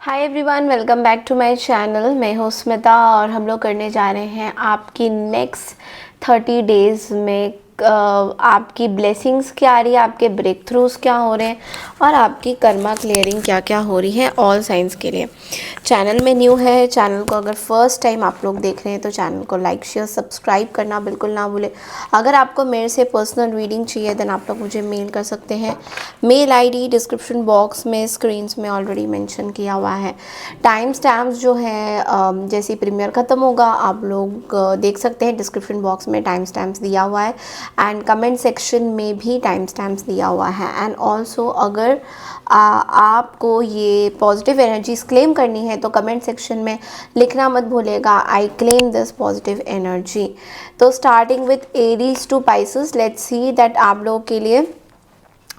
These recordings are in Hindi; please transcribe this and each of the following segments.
Hi everyone, welcome back to my channel. मैं हूँ स्मिता और हम लोग करने जा रहे हैं आपकी नेक्स्ट 30 डेज़ में आपकी ब्लेसिंग्स क्या आ रही है, आपके ब्रेक थ्रूज क्या हो रहे हैं और आपकी कर्मा क्लियरिंग क्या क्या हो रही है ऑल साइंस के लिए। चैनल में न्यू है, चैनल को अगर फर्स्ट टाइम आप लोग देख रहे हैं तो चैनल को लाइक शेयर सब्सक्राइब करना बिल्कुल ना भूलें। अगर आपको मेरे से पर्सनल रीडिंग चाहिए देन आप लोग मुझे मेल कर सकते हैं। मेल आईडी डिस्क्रिप्शन बॉक्स में स्क्रीन्स में ऑलरेडी मेंशन किया हुआ है। टाइम स्टैम्प्स जो है जैसे प्रीमियर ख़त्म होगा आप लोग देख सकते हैं, डिस्क्रिप्शन बॉक्स में टाइम स्टैम्प्स दिया हुआ है एंड कमेंट सेक्शन में भी टाइम स्टैम्प्स दिया हुआ है। एंड ऑल्सो अगर आपको ये पॉजिटिव एनर्जीज क्लेम करनी है तो कमेंट सेक्शन में लिखना मत भूलेगा, I claim this positive energy. तो starting with Aries to Pisces, let's see that आप लोगों के लिए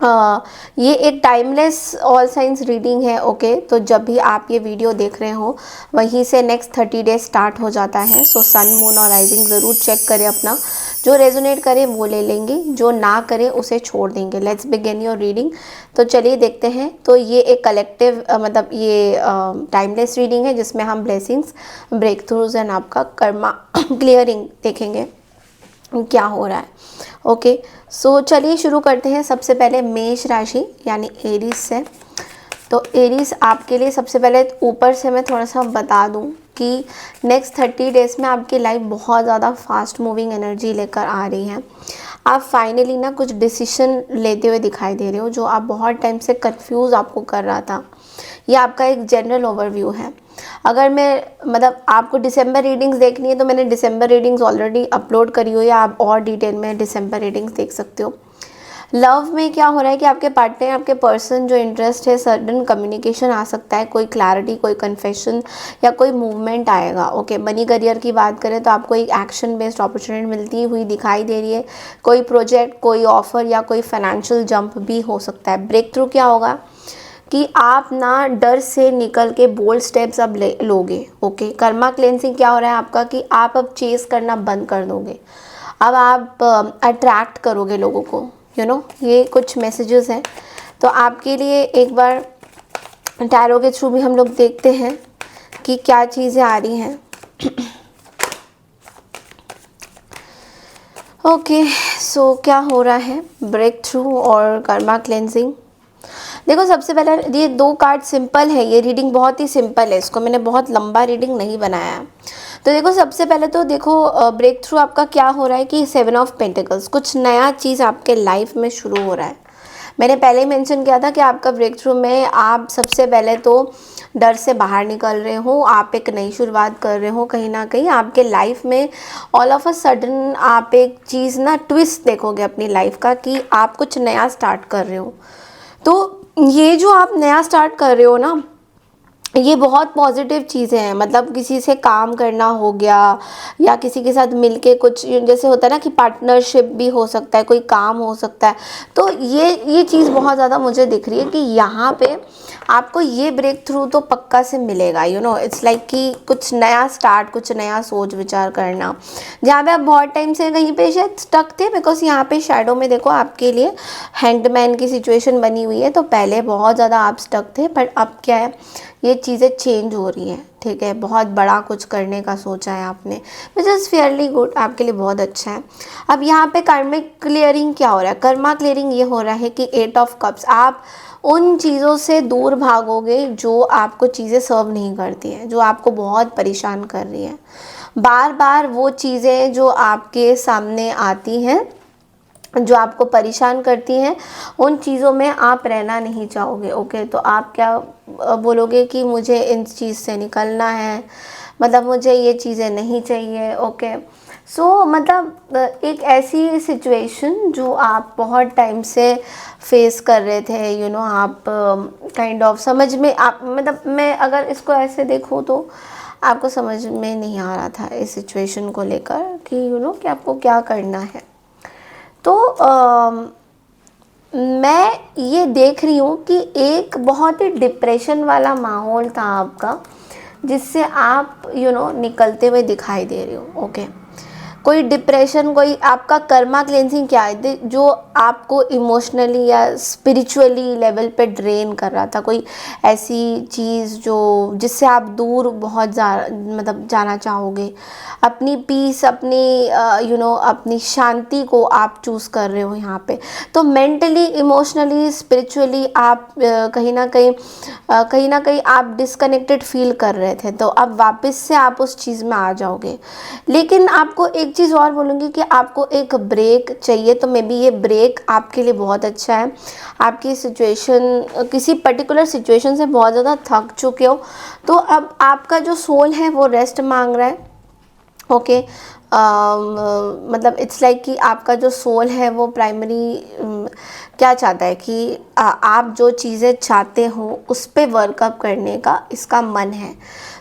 ये एक टाइमलेस ऑल साइंस रीडिंग है। ओके, तो जब भी आप ये वीडियो देख रहे हो वहीं से नेक्स्ट 30 डेज स्टार्ट हो जाता है। सो सन मून और राइजिंग ज़रूर चेक करें अपना, जो रेजोनेट करे वो ले लेंगे, जो ना करे उसे छोड़ देंगे। Let's begin your reading. तो चलिए देखते हैं। तो ये एक कलेक्टिव मतलब ये टाइमलेस रीडिंग है जिसमें हम ब्लेसिंग्स, ब्रेक थ्रूज एंड आपका कर्मा क्लियरिंग देखेंगे क्या हो रहा है। ओके, सो चलिए शुरू करते हैं। सबसे पहले मेष राशि यानी एरीज से। तो एरीज आपके लिए सबसे पहले ऊपर से मैं थोड़ा सा बता दूं कि नेक्स्ट 30 डेज़ में आपकी लाइफ बहुत ज़्यादा फास्ट मूविंग एनर्जी लेकर आ रही है। आप फाइनली ना कुछ डिसीजन लेते हुए दिखाई दे रहे हो जो आप बहुत टाइम से कंफ्यूज आपको कर रहा था। ये आपका एक जनरल ओवरव्यू है। अगर मैं मतलब आपको दिसंबर रीडिंग्स देखनी है तो मैंने दिसंबर रीडिंग्स ऑलरेडी अपलोड करी हुई है, आप और डिटेल में दिसंबर रीडिंग्स देख सकते हो। लव में क्या हो रहा है कि आपके पार्टनर, आपके पर्सन जो इंटरेस्ट है, सडन कम्युनिकेशन आ सकता है, कोई क्लैरिटी, कोई कन्फेशन या कोई मूवमेंट आएगा। ओके, मनी करियर की बात करें तो आपको एक एक्शन बेस्ड अपॉर्चुनिटी मिलती हुई दिखाई दे रही है। कोई प्रोजेक्ट, कोई ऑफर या कोई फाइनेंशियल जंप भी हो सकता है। ब्रेक थ्रू क्या होगा कि आप ना डर से निकल के बोल्ड स्टेप्स अब लोगे। ओके, कर्मा क्लेंसिंग क्या हो रहा है आपका कि आप अब चेस करना बंद कर दोगे। अब आप अट्रैक्ट करोगे लोगों को, ये कुछ मैसेजेस हैं। तो आपके लिए एक बार टैरो के थ्रू भी हम लोग देखते हैं कि क्या चीज़ें आ रही हैं। ओके, सो क्या हो रहा है ब्रेक थ्रू और कर्मा क्लेंजिंग। देखो, सबसे पहले ये दो कार्ड सिंपल है, ये रीडिंग बहुत ही सिंपल है, इसको मैंने बहुत लंबा रीडिंग नहीं बनाया है। तो देखो, सबसे पहले तो देखो ब्रेक थ्रू आपका क्या हो रहा है कि 7 ऑफ पेंटिकल्स, कुछ नया चीज़ आपके लाइफ में शुरू हो रहा है। मैंने पहले ही मेंशन किया था कि आपका ब्रेक थ्रू में आप सबसे पहले तो डर से बाहर निकल रहे हो, आप एक नई शुरुआत कर रहे हो। कहीं ना कहीं आपके लाइफ में ऑल ऑफ अ सडन आप एक चीज़ ना ट्विस्ट देखोगे अपनी लाइफ का कि आप कुछ नया स्टार्ट कर रहे हो। तो ये जो आप नया स्टार्ट कर रहे हो ना, ये बहुत पॉजिटिव चीज़ें हैं। मतलब किसी से काम करना हो गया या किसी के साथ मिलके कुछ, जैसे होता है ना कि पार्टनरशिप भी हो सकता है, कोई काम हो सकता है। तो ये चीज़ बहुत ज़्यादा मुझे दिख रही है कि यहाँ पे आपको ये ब्रेक थ्रू तो पक्का से मिलेगा। इट्स लाइक कि कुछ नया स्टार्ट, कुछ नया सोच विचार करना, जहाँ पे आप बहुत टाइम से कहीं पे शायद स्टक थे। बिकॉज यहाँ पे शैडो में देखो आपके लिए हैंडमैन की सिचुएशन बनी हुई है। तो पहले बहुत ज़्यादा आप स्टक थे, पर अब क्या है, ये चीज़ें चेंज हो रही हैं। ठीक है, बहुत बड़ा कुछ करने का सोचा है आपने, विच इज़ फेयरली गुड, आपके लिए बहुत अच्छा है। अब यहाँ पे कर्मिक क्लियरिंग क्या हो रहा है, कर्मा क्लियरिंग ये हो रहा है कि 8 ऑफ कप्स, आप उन चीज़ों से दूर भागोगे जो आपको चीज़ें सर्व नहीं करती हैं, जो आपको बहुत परेशान कर रही हैं। बार बार वो चीज़ें जो आपके सामने आती हैं, जो आपको परेशान करती हैं, उन चीज़ों में आप रहना नहीं चाहोगे। ओके, तो आप क्या बोलोगे कि मुझे इन चीज़ से निकलना है, मतलब मुझे ये चीज़ें नहीं चाहिए। ओके, सो मतलब एक ऐसी सिचुएशन जो आप बहुत टाइम से फेस कर रहे थे, आप काइंड ऑफ समझ में आप, मतलब मैं अगर इसको ऐसे देखूँ तो आपको समझ में नहीं आ रहा था इस सिचुएशन को लेकर कि कि आपको क्या करना है। तो मैं ये देख रही हूँ कि एक बहुत ही डिप्रेशन वाला माहौल था आपका, जिससे आप निकलते हुए दिखाई दे रहे हो। ओके, कोई डिप्रेशन, कोई आपका कर्मा क्लेंजिंग क्या है, जो आपको इमोशनली या स्पिरिचुअली लेवल पे ड्रेन कर रहा था, कोई ऐसी चीज़ जो जिससे आप दूर बहुत मतलब जाना चाहोगे, अपनी पीस, अपनी अपनी शांति को आप चूज़ कर रहे हो यहाँ पे। तो मेंटली, इमोशनली, स्पिरिचुअली आप कहीं ना कहीं आप डिस्कनेक्टेड फील कर रहे थे, तो अब वापस से आप उस चीज़ में आ जाओगे। लेकिन आपको एक चीज़ और बोलूँगी कि आपको एक ब्रेक चाहिए, तो मे बी ये ब्रेक आपके लिए बहुत अच्छा है। आपकी सिचुएशन, किसी पर्टिकुलर सिचुएशन से बहुत ज़्यादा थक चुके हो, तो अब आपका जो सोल है वो रेस्ट मांग रहा है। ओके मतलब इट्स लाइक कि आपका जो सोल है वो प्राइमरी क्या चाहता है कि आप जो चीज़ें चाहते हो उस पे वर्कअप करने का इसका मन है।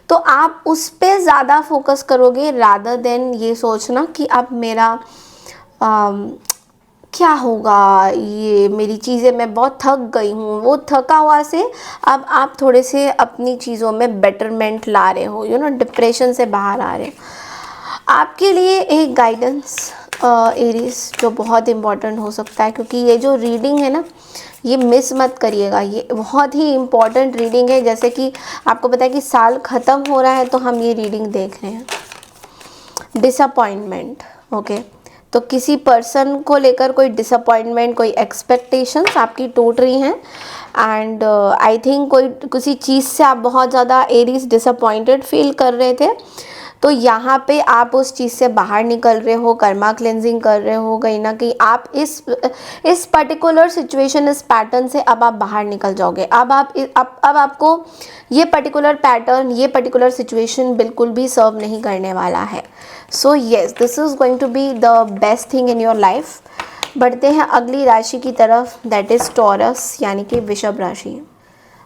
तो आप उस पे ज़्यादा फोकस करोगे रादर देन ये सोचना कि अब मेरा क्या होगा, ये मेरी चीज़ें, मैं बहुत थक गई हूँ। वो थका हुआ से अब आप थोड़े से अपनी चीज़ों में बेटरमेंट ला रहे हो, डिप्रेशन से बाहर आ रहे हो। आपके लिए एक गाइडेंस एरीज जो बहुत इम्पॉर्टेंट हो सकता है, क्योंकि ये जो रीडिंग है ना, ये मिस मत करिएगा, ये बहुत ही इम्पॉर्टेंट रीडिंग है। जैसे कि आपको पता है कि साल ख़त्म हो रहा है, तो हम ये रीडिंग देख रहे हैं। डिसअपॉइंटमेंट, ओके, तो किसी पर्सन को लेकर कोई डिसअपॉइंटमेंट, कोई एक्सपेक्टेशंस आपकी टूट रही हैं, एंड आई थिंक कोई किसी चीज़ से आप बहुत ज़्यादा एरीज डिसअपॉइंटेड फील कर रहे थे, तो यहाँ पे आप उस चीज़ से बाहर निकल रहे हो, कर्मा क्लेंजिंग कर रहे हो। कहीं ना कहीं आप इस पर्टिकुलर सिचुएशन, इस पैटर्न से अब आप बाहर निकल जाओगे। अब आपको ये पर्टिकुलर पैटर्न, ये पर्टिकुलर सिचुएशन बिल्कुल भी सर्व नहीं करने वाला है। So yes, this is going to be the best thing in your life. बढ़ते हैं अगली राशि की तरफ, दैट इज़ टॉरस, यानी कि वृषभ राशि।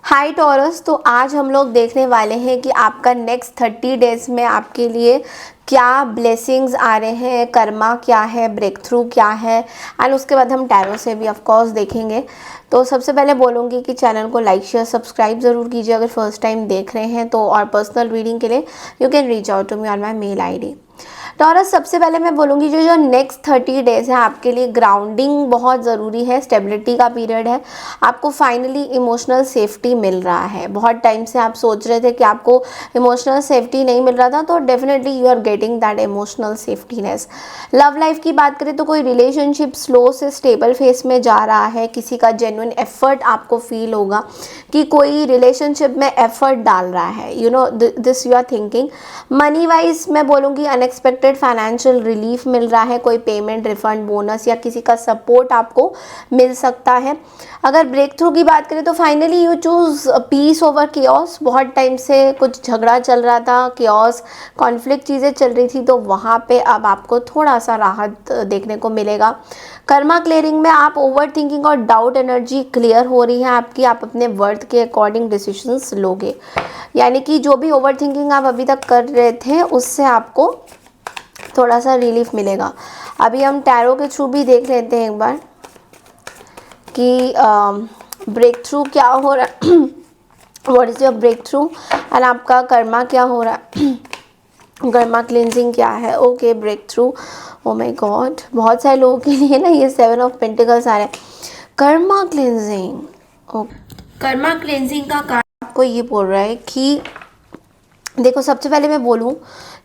हाय टॉरस, तो आज हम लोग देखने वाले हैं कि आपका नेक्स्ट 30 डेज में आपके लिए क्या ब्लेसिंग्स आ रहे हैं, कर्मा क्या है, ब्रेक थ्रू क्या है, एंड उसके बाद हम टैरो से भी ऑफ कोर्स देखेंगे। तो सबसे पहले बोलूँगी कि चैनल को लाइक, शेयर, सब्सक्राइब ज़रूर कीजिए अगर फर्स्ट टाइम देख रहे हैं तो। और पर्सनल रीडिंग के लिए you can reach out to me on my mail ID। Taurus, सबसे पहले मैं बोलूँगी जो नेक्स्ट 30 डेज़ है आपके लिए ग्राउंडिंग बहुत ज़रूरी है, स्टेबिलिटी का पीरियड है। आपको फाइनली इमोशनल सेफ्टी मिल रहा है। बहुत टाइम से आप सोच रहे थे कि आपको इमोशनल सेफ्टी नहीं मिल रहा था, तो definitely you are getting that emotional safetiness. Love life की बात करें तो कोई रिलेशनशिप स्लो से स्टेबल फेस में जा रहा है। किसी का जेन्युइन एफर्ट आपको फील होगा कि कोई रिलेशनशिप में एफर्ट डाल रहा है, this you are thinking. Money wise मैं बोलूँगी अनएक्सपेक्टेड फाइनेंशियल रिलीफ मिल रहा है, कोई पेमेंट, रिफंड, बोनस या किसी का सपोर्ट आपको मिल सकता है। अगर ब्रेक थ्रू की बात करें तो finally you choose peace over chaos. बहुत टाइम से कुछ झगड़ा चल रहा था, केओस, कॉन्फ्लिक्ट चीज़ें चल रही थी, तो वहाँ पे अब आपको थोड़ा सा राहत देखने को मिलेगा। कर्मा क्लियरिंग में आप ओवर थिंकिंग और डाउट एनर्जी क्लियर हो रही है आपकी। आप अपने वर्थ के अकॉर्डिंग डिसीजंस लोगे, यानी कि जो भी ओवर थिंकिंग आप अभी तक कर रहे थे उससे आपको थोड़ा सा रिलीफ मिलेगा। अभी हम टैरो के थ्रू भी देख लेते हैं एक बार कि ब्रेक थ्रू क्या हो रहा है, what is your breakthrough, and आपका कर्मा क्या हो रहा है, कर्मा क्लिनजिंग क्या है। Okay, breakthrough, oh my god, बहुत सारे लोगों के लिए ना ये 7 ऑफ पेंटिकल्स आ रहे हैं। Karma cleansing, okay, Karma cleansing का कार्ड आपको ये बोल रहा है कि देखो, सबसे पहले मैं बोलूँ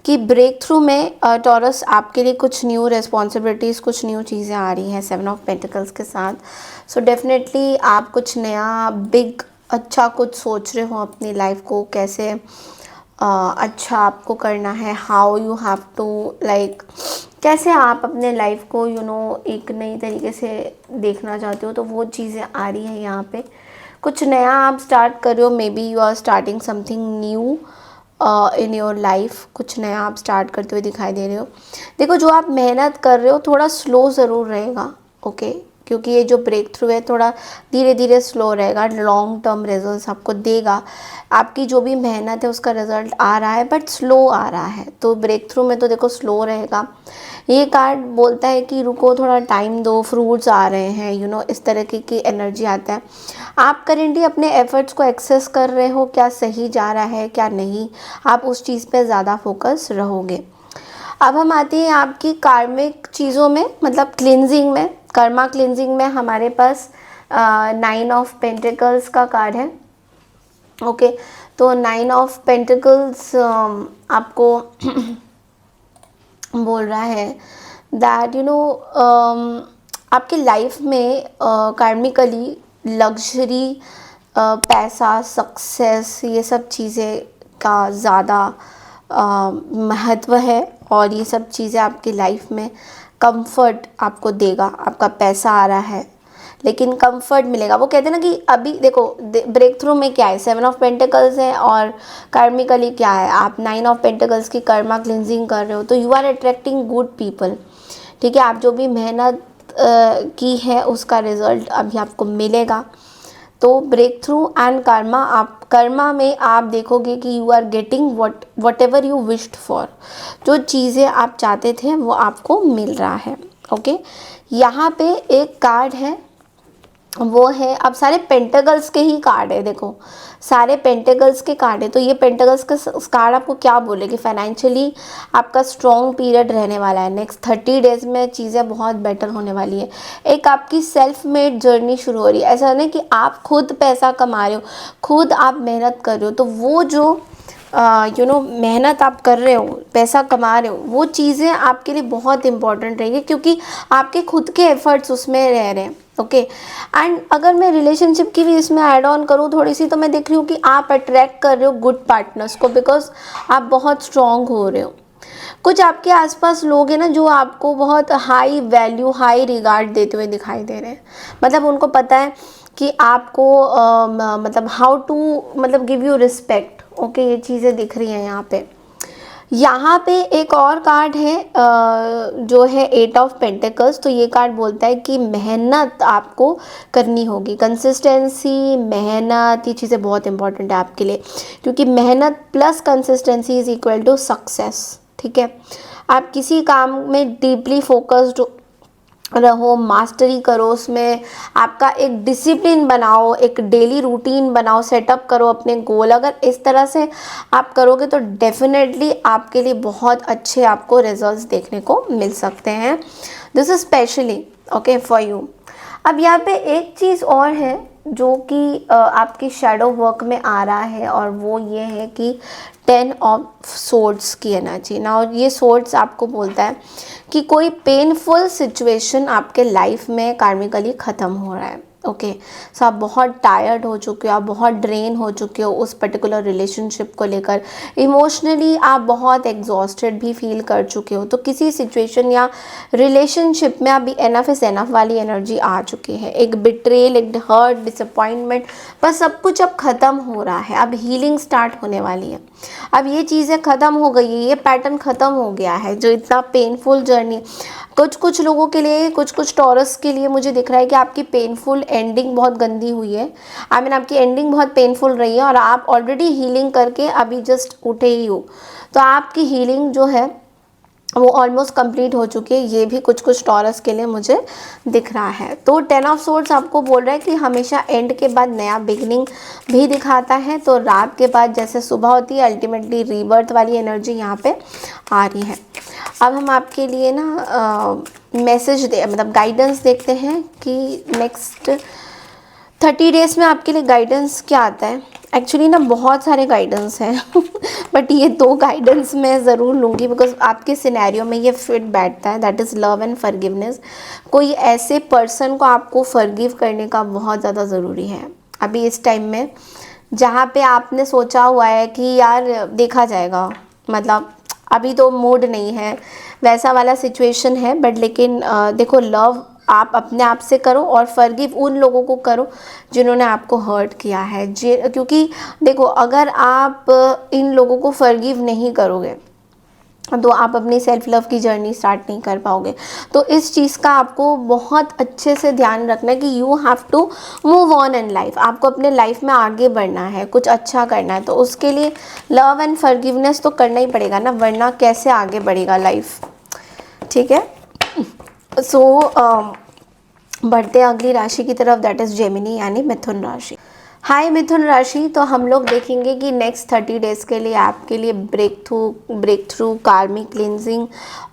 कि ब्रेक थ्रू में टॉरस आपके लिए कुछ न्यू रिस्पॉन्सिबिलिटीज़, कुछ न्यू चीज़ें आ रही हैं 7 ऑफ पेंटिकल्स के साथ। सो डेफिनेटली आप कुछ नया, बिग, अच्छा कुछ सोच रहे हो अपनी लाइफ को कैसे अच्छा आपको करना है, how you have to like, कैसे आप अपने लाइफ को एक नई तरीके से देखना चाहते हो, तो वो चीज़ें आ रही हैं यहाँ पे। कुछ नया आप स्टार्ट कर रहे हो, maybe you are starting something new in your life, कुछ नया आप स्टार्ट करते हुए दिखाई दे रहे हो। देखो, जो आप मेहनत कर रहे हो थोड़ा स्लो ज़रूर रहेगा, ओके, क्योंकि ये जो ब्रेक थ्रू है थोड़ा धीरे धीरे स्लो रहेगा, लॉन्ग टर्म रिजल्ट्स आपको देगा। आपकी जो भी मेहनत है उसका रिजल्ट आ रहा है, बट स्लो आ रहा है, तो ब्रेक थ्रू में तो देखो स्लो रहेगा। ये कार्ड बोलता है कि रुको, थोड़ा टाइम दो, फ्रूट्स आ रहे हैं, इस तरह की एनर्जी आता है। आप करेंटली अपने एफर्ट्स को एक्सेस कर रहे हो, क्या सही जा रहा है क्या नहीं, आप उस चीज़ पे ज़्यादा फोकस रहोगे। अब हम आते हैं आपकी कार्मिक चीज़ों में, मतलब क्लिनजिंग में, कर्मा क्लिनजिंग में हमारे पास 9 ऑफ पेंटिकल्स का कार्ड है। ओके, तो 9 ऑफ पेंटिकल्स आपको बोल रहा है दैट आपके लाइफ में कार्मिकली लग्जरी, पैसा, सक्सेस, ये सब चीज़ें का ज़्यादा महत्व है, और ये सब चीज़ें आपकी लाइफ में कंफर्ट आपको देगा। आपका पैसा आ रहा है लेकिन कंफर्ट मिलेगा। वो कहते हैं ना कि अभी देखो ब्रेक थ्रू में क्या है, 7 ऑफ पेंटिकल्स है, और कार्मिकली क्या है, आप 9 ऑफ पेंटिकल्स की कर्मा क्लिनजिंग कर रहे हो, तो you are attracting good people. ठीक है, आप जो भी मेहनत की है उसका रिजल्ट अभी आपको मिलेगा। तो ब्रेक थ्रू एंड कर्मा, आप कर्मा में आप देखोगे कि you are getting whatever you wished for. जो चीज़ें आप चाहते थे वो आपको मिल रहा है। ओके, यहाँ पे एक कार्ड है, वो है, अब सारे पेंटाकल्स के ही कार्ड है, देखो सारे पेंटाकल्स के कार्ड है। तो ये पेंटाकल्स का कार्ड आपको क्या बोले कि फाइनेंशियली आपका स्ट्रॉन्ग पीरियड रहने वाला है। नेक्स्ट 30 डेज में चीज़ें बहुत बेटर होने वाली है। एक आपकी सेल्फ मेड जर्नी शुरू हो रही है। ऐसा नहीं कि आप खुद पैसा कमा रहे हो, खुद आप मेहनत कर रहे हो, तो वो जो मेहनत आप कर रहे हो, पैसा कमा रहे हो, वो चीज़ें आपके लिए बहुत इंपॉर्टेंट रहेंगी, क्योंकि आपके खुद के एफर्ट्स उसमें रह रहे हैं। ओके, एंड अगर मैं रिलेशनशिप की भी इसमें ऐड ऑन करूँ थोड़ी सी, तो मैं देख रही हूँ कि आप अट्रैक्ट कर रहे हो गुड पार्टनर्स को, बिकॉज आप बहुत स्ट्रॉन्ग हो रहे हो। कुछ आपके आसपास लोग हैं ना जो आपको बहुत हाई वैल्यू, हाई रिगार्ड देते हुए दिखाई दे रहे हैं। मतलब उनको पता है कि आपको मतलब हाउ टू, मतलब गिव यू रिस्पेक्ट। ओके, ये चीज़ें दिख रही हैं यहाँ पे। यहाँ पे एक और कार्ड है जो है 8 ऑफ पेंटिकल्स। तो ये कार्ड बोलता है कि मेहनत आपको करनी होगी, कंसिस्टेंसी, मेहनत, ये चीज़ें बहुत इंपॉर्टेंट है आपके लिए, क्योंकि मेहनत plus consistency is equal to success. ठीक है, आप किसी काम में डीपली फोकस्ड रहो, मास्टरी करो उसमें, आपका एक डिसिप्लिन बनाओ, एक डेली रूटीन बनाओ, सेटअप करो अपने गोल। अगर इस तरह से आप करोगे तो डेफिनेटली आपके लिए बहुत अच्छे आपको रिजल्ट्स देखने को मिल सकते हैं। This is specially okay for you. अब यहाँ पे एक चीज़ और है जो कि आपकी शैडो वर्क में आ रहा है, और वो ये है कि 10 ऑफ सोर्ड्स की एनर्जी ना। और ये सोर्ड्स आपको बोलता है कि कोई पेनफुल सिचुएशन आपके लाइफ में कार्मिकली ख़त्म हो रहा है। ओके, सो आप बहुत टायर्ड हो चुके हो, आप बहुत ड्रेन हो चुके हो उस पर्टिकुलर रिलेशनशिप को लेकर, इमोशनली आप बहुत एग्जॉस्टेड भी फील कर चुके हो। तो किसी सिचुएशन या रिलेशनशिप में अभी एनफ इज एनफ वाली एनर्जी आ चुकी है। एक बिट्रेल, एक हर्ट, डिसअपॉइंटमेंट, बस सब कुछ अब ख़त्म हो रहा है। अब हीलिंग स्टार्ट होने वाली है। अब ये चीज़ें ख़त्म हो गई है, ये पैटर्न ख़त्म हो गया है जो इतना पेनफुल जर्नी। कुछ लोगों के लिए, कुछ टॉरस के लिए मुझे दिख रहा है कि आपकी पेनफुल एंडिंग बहुत गंदी हुई है। आई मीन आपकी एंडिंग बहुत पेनफुल रही है, और आप ऑलरेडी हीलिंग करके अभी जस्ट उठे ही हो। तो आपकी हीलिंग जो है वो ऑलमोस्ट कंप्लीट हो चुकी है। ये भी कुछ टॉरस के लिए मुझे दिख रहा है। तो 10 ऑफ सोर्ड्स आपको बोल रहा है कि हमेशा एंड के बाद नया बिगनिंग भी दिखाता है। तो रात के बाद जैसे सुबह होती है, अल्टीमेटली रीबर्थ वाली एनर्जी यहाँ पे आ रही है। अब हम आपके लिए ना मैसेज मतलब गाइडेंस देखते हैं कि नेक्स्ट 30 डेज़ में आपके लिए गाइडेंस क्या आता है। एक्चुअली ना बहुत सारे गाइडेंस हैं बट ये 2 गाइडेंस मैं ज़रूर लूँगी, बिकॉज आपके सिनेरियो में ये फिट बैठता है। That is love and forgiveness. कोई ऐसे पर्सन को आपको फॉरगिव करने का बहुत ज़्यादा ज़रूरी है अभी इस टाइम में, जहाँ पे आपने सोचा हुआ है कि यार देखा जाएगा, मतलब अभी तो मूड नहीं है, वैसा वाला सिचुएशन है। बट लेकिन देखो, लव आप अपने आप से करो, और फॉरगिव उन लोगों को करो जिन्होंने आपको हर्ट किया है। क्योंकि देखो, अगर आप इन लोगों को फॉरगिव नहीं करोगे तो आप अपनी सेल्फ लव की जर्नी स्टार्ट नहीं कर पाओगे। तो इस चीज़ का आपको बहुत अच्छे से ध्यान रखना है कि you have to move on in life. आपको अपने लाइफ में आगे बढ़ना है, कुछ अच्छा करना है, तो उसके लिए लव एंड फॉरगिवनेस तो करना ही पड़ेगा ना, वरना कैसे आगे बढ़ेगा लाइफ। ठीक है, सो बढ़ते हैं अगली राशि की तरफ, दैट इज़ जेमिनी यानी मिथुन राशि। हाय मिथुन राशि, तो हम लोग देखेंगे कि नेक्स्ट 30 डेज़ के लिए आपके लिए ब्रेक थ्रू कार्मिक क्लिनजिंग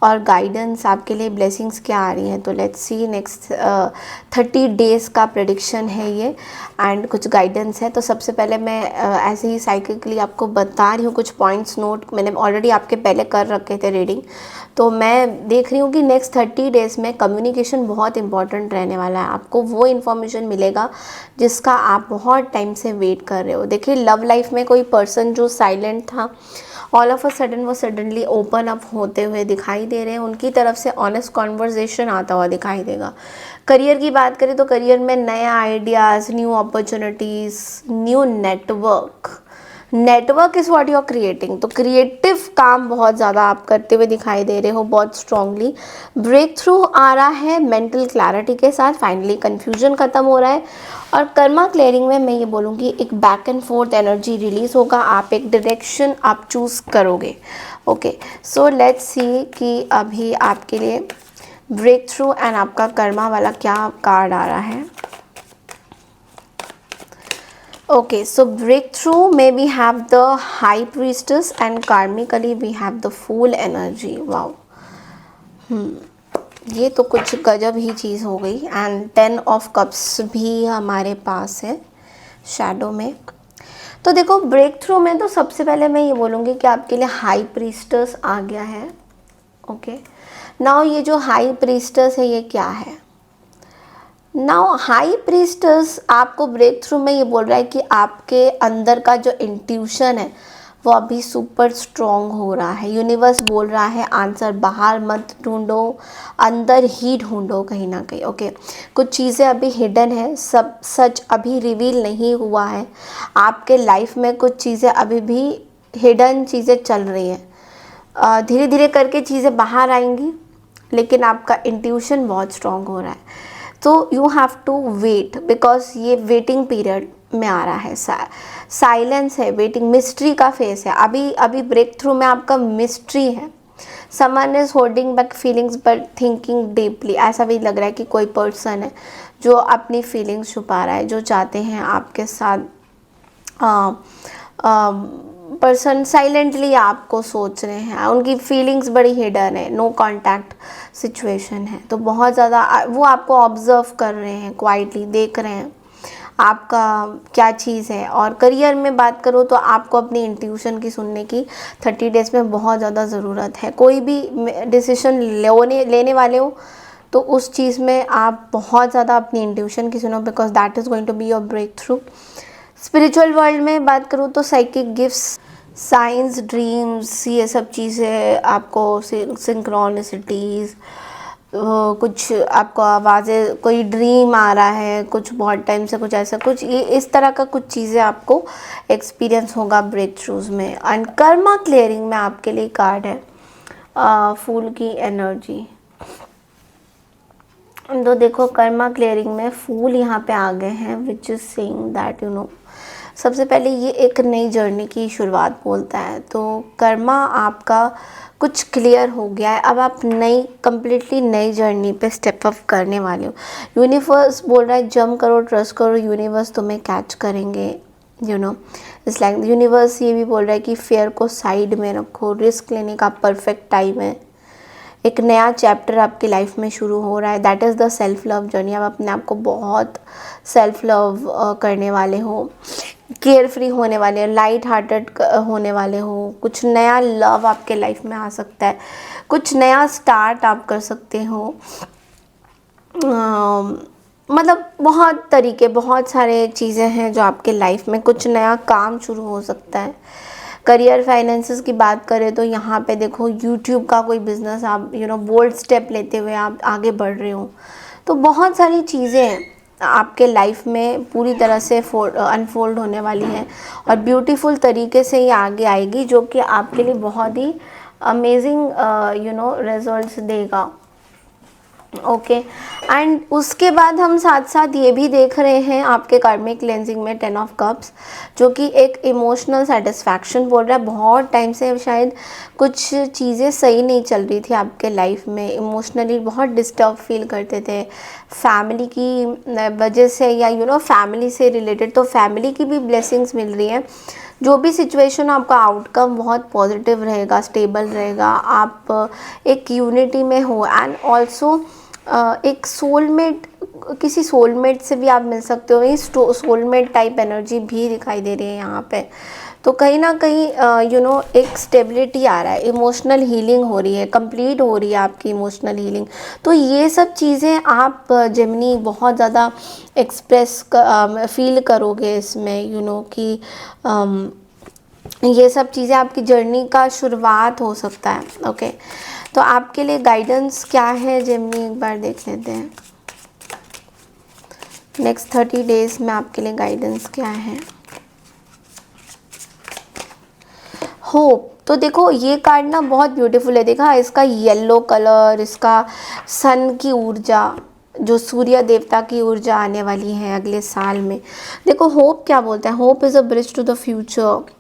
और गाइडेंस, आपके लिए ब्लेसिंग्स क्या आ रही हैं। तो लेट्स सी नेक्स्ट 30 डेज़ का प्रेडिक्शन है ये, एंड कुछ गाइडेंस है। तो सबसे पहले मैं ऐसे ही साइकिकली आपको बता रही हूँ कुछ पॉइंट्स नोट, मैंने ऑलरेडी आपके पहले कर रखे थे रीडिंग। तो मैं देख रही हूँ कि नेक्स्ट 30 डेज़ में कम्युनिकेशन बहुत इंपॉर्टेंट रहने वाला है। आपको वो इन्फॉर्मेशन मिलेगा जिसका आप बहुत टाइम से वेट कर रहे हो। देखिए, लव लाइफ में कोई पर्सन जो साइलेंट था, ऑल ऑफ अ सडन वो सडनली ओपन अप होते हुए दिखाई दे रहे हैं। उनकी तरफ से ऑनेस्ट कॉन्वर्जेसन आता हुआ दिखाई देगा। करियर की बात करें तो करियर में नए ideas, new opportunities, new network is what you are creating. तो क्रिएटिव काम बहुत ज़्यादा आप करते हुए दिखाई दे रहे हो, बहुत स्ट्रांगली। ब्रेक थ्रू आ रहा है मेंटल क्लैरिटी के साथ, फाइनली कन्फ्यूजन ख़त्म हो रहा है। और कर्मा क्लियरिंग में मैं ये बोलूँगी एक back and fourth energy release होगा, आप एक डायरेक्शन आप चूज़ करोगे। ओके, सो लेट्स सी कि अभी आपके लिए ब्रेक थ्रू एंड आपका कर्मा वाला क्या कार्ड आ रहा है। Okay, so breakthrough may we have the high priestess and karmically we have the fool energy. Wow. ये तो कुछ गजब ही चीज़ हो गई। एंड 10 ऑफ कप्स भी हमारे पास है शैडो में। तो देखो, ब्रेक थ्रू में तो सबसे पहले मैं ये बोलूँगी कि आपके लिए हाई प्रीस्टस आ गया है। ओके, नाउ ये जो हाई प्रीस्टस है ये क्या है। नाउ हाई प्रीस्टस आपको ब्रेक थ्रू में ये बोल रहा है कि आपके अंदर का जो इंट्यूशन है वो अभी सुपर स्ट्रॉन्ग हो रहा है। यूनिवर्स बोल रहा है आंसर बाहर मत ढूंढो, अंदर ही ढूंढो कहीं ना कहीं। ओके, कुछ चीज़ें अभी हिडन है, सब सच अभी रिवील नहीं हुआ है। आपके लाइफ में कुछ चीज़ें अभी भी हिडन चीज़ें चल रही हैं। धीरे धीरे करके चीज़ें बाहर आएंगी, लेकिन आपका इंट्यूशन बहुत स्ट्रॉन्ग हो रहा है। तो you have to wait, because ये वेटिंग पीरियड में आ रहा है, साइलेंस है, वेटिंग, मिस्ट्री का फेस है। अभी ब्रेक थ्रू में आपका मिस्ट्री है। Someone is holding back feelings but thinking deeply. ऐसा भी लग रहा है कि कोई पर्सन है जो अपनी फीलिंग्स छुपा रहा है, जो चाहते हैं आपके साथ पर्सन साइलेंटली आपको सोच रहे हैं, उनकी फीलिंग्स बड़ी हिडन है, नो कांटेक्ट सिचुएशन है। तो बहुत ज़्यादा वो आपको ऑब्जर्व कर रहे हैं, क्वाइटली देख रहे हैं आपका क्या चीज़ है। और करियर में बात करो तो आपको अपनी इंट्यूशन की सुनने की 30 डेज़ में बहुत ज़्यादा ज़रूरत है। कोई भी डिसीजन लेने वाले हो तो उस चीज़ में आप बहुत ज़्यादा अपनी इंट्यूशन की सुनो, because that is going to be your breakthrough. Spiritual world में बात करूँ तो साइकिक गिफ्ट्स, साइंस, ड्रीम्स, ये सब चीज़ें आपको, सिंक्रोनिसिटीज़, कुछ आपको आवाज़ें, कोई ड्रीम आ रहा है कुछ बहुत टाइम से, कुछ ऐसा कुछ, ये इस तरह का कुछ चीज़ें आपको एक्सपीरियंस होगा ब्रेक थ्रूज में। एंड कर्मा क्लियरिंग में आपके लिए कार्ड है फूल की एनर्जी। तो देखो, कर्मा क्लियरिंग में फूल यहाँ पे आ गए हैं, which is saying that you know, सबसे पहले ये एक नई जर्नी की शुरुआत बोलता है। तो कर्मा आपका कुछ क्लियर हो गया है, अब आप कंप्लीटली नई जर्नी पे स्टेप अप करने वाले हो। यूनिवर्स बोल रहा है जंप करो, ट्रस्ट करो, यूनिवर्स तुम्हें कैच करेंगे। You know, it's like universe ये भी बोल रहा है कि फेयर को साइड में रखो, रिस्क लेने का परफेक्ट टाइम है। एक नया चैप्टर आपकी लाइफ में शुरू हो रहा है, that is the self love journey. आप अपने आप को बहुत सेल्फ लव करने वाले हो, केयर फ्री होने वाले हो, लाइट हार्टेड होने वाले हो। कुछ नया लव आपके लाइफ में आ सकता है, कुछ नया स्टार्ट आप कर सकते हो। मतलब बहुत तरीके, बहुत सारे चीज़ें हैं जो आपके लाइफ में, कुछ नया काम शुरू हो सकता है। करियर फाइनेंसेस की बात करें तो यहाँ पे देखो, यूट्यूब का कोई बिज़नेस आप बोल्ड स्टेप लेते हुए आप आगे बढ़ रहे हो। तो बहुत सारी चीज़ें आपके लाइफ में पूरी तरह से अनफोल्ड होने वाली हैं और ब्यूटीफुल तरीके से ये आगे आएगी, जो कि आपके लिए बहुत ही अमेजिंग रिजल्ट्स देगा। ओके। एंड उसके बाद हम साथ साथ ये भी देख रहे हैं आपके कार्मिक क्लेंजिंग में 10 ऑफ कप्स, जो कि एक इमोशनल सेटिस्फैक्शन बोल रहा है। बहुत टाइम से शायद कुछ चीज़ें सही नहीं चल रही थी आपके लाइफ में, इमोशनली बहुत डिस्टर्ब फील करते थे फैमिली की वजह से, या फैमिली से रिलेटेड। तो फैमिली की भी ब्लेसिंग्स मिल रही है। जो भी सिचुएशन आपका आउटकम बहुत पॉजिटिव रहेगा, स्टेबल रहेगा, आप एक यूनिटी में हो। एंड ऑल्सो एक सोलमेट, किसी सोलमेट से भी आप मिल सकते हो। ये सोलमेट टाइप एनर्जी भी दिखाई दे रही है यहाँ पे। तो कहीं ना कहीं एक स्टेबिलिटी आ रहा है, इमोशनल हीलिंग हो रही है, कंप्लीट हो रही है आपकी इमोशनल हीलिंग। तो ये सब चीज़ें आप जेमिनी बहुत ज़्यादा एक्सप्रेस फील करोगे इसमें, कि ये सब चीज़ें आपकी जर्नी का शुरुआत हो सकता है। ओके, तो आपके लिए गाइडेंस क्या है जेमिनी, एक बार देख लेते हैं। नेक्स्ट 30 डेज में आपके लिए गाइडेंस क्या है। होप। तो देखो ये कार्ड ना बहुत ब्यूटीफुल है, देखा इसका येलो कलर, इसका सन की ऊर्जा, जो सूर्य देवता की ऊर्जा आने वाली है अगले साल में। देखो होप क्या बोलता है, hope is a bridge to the future,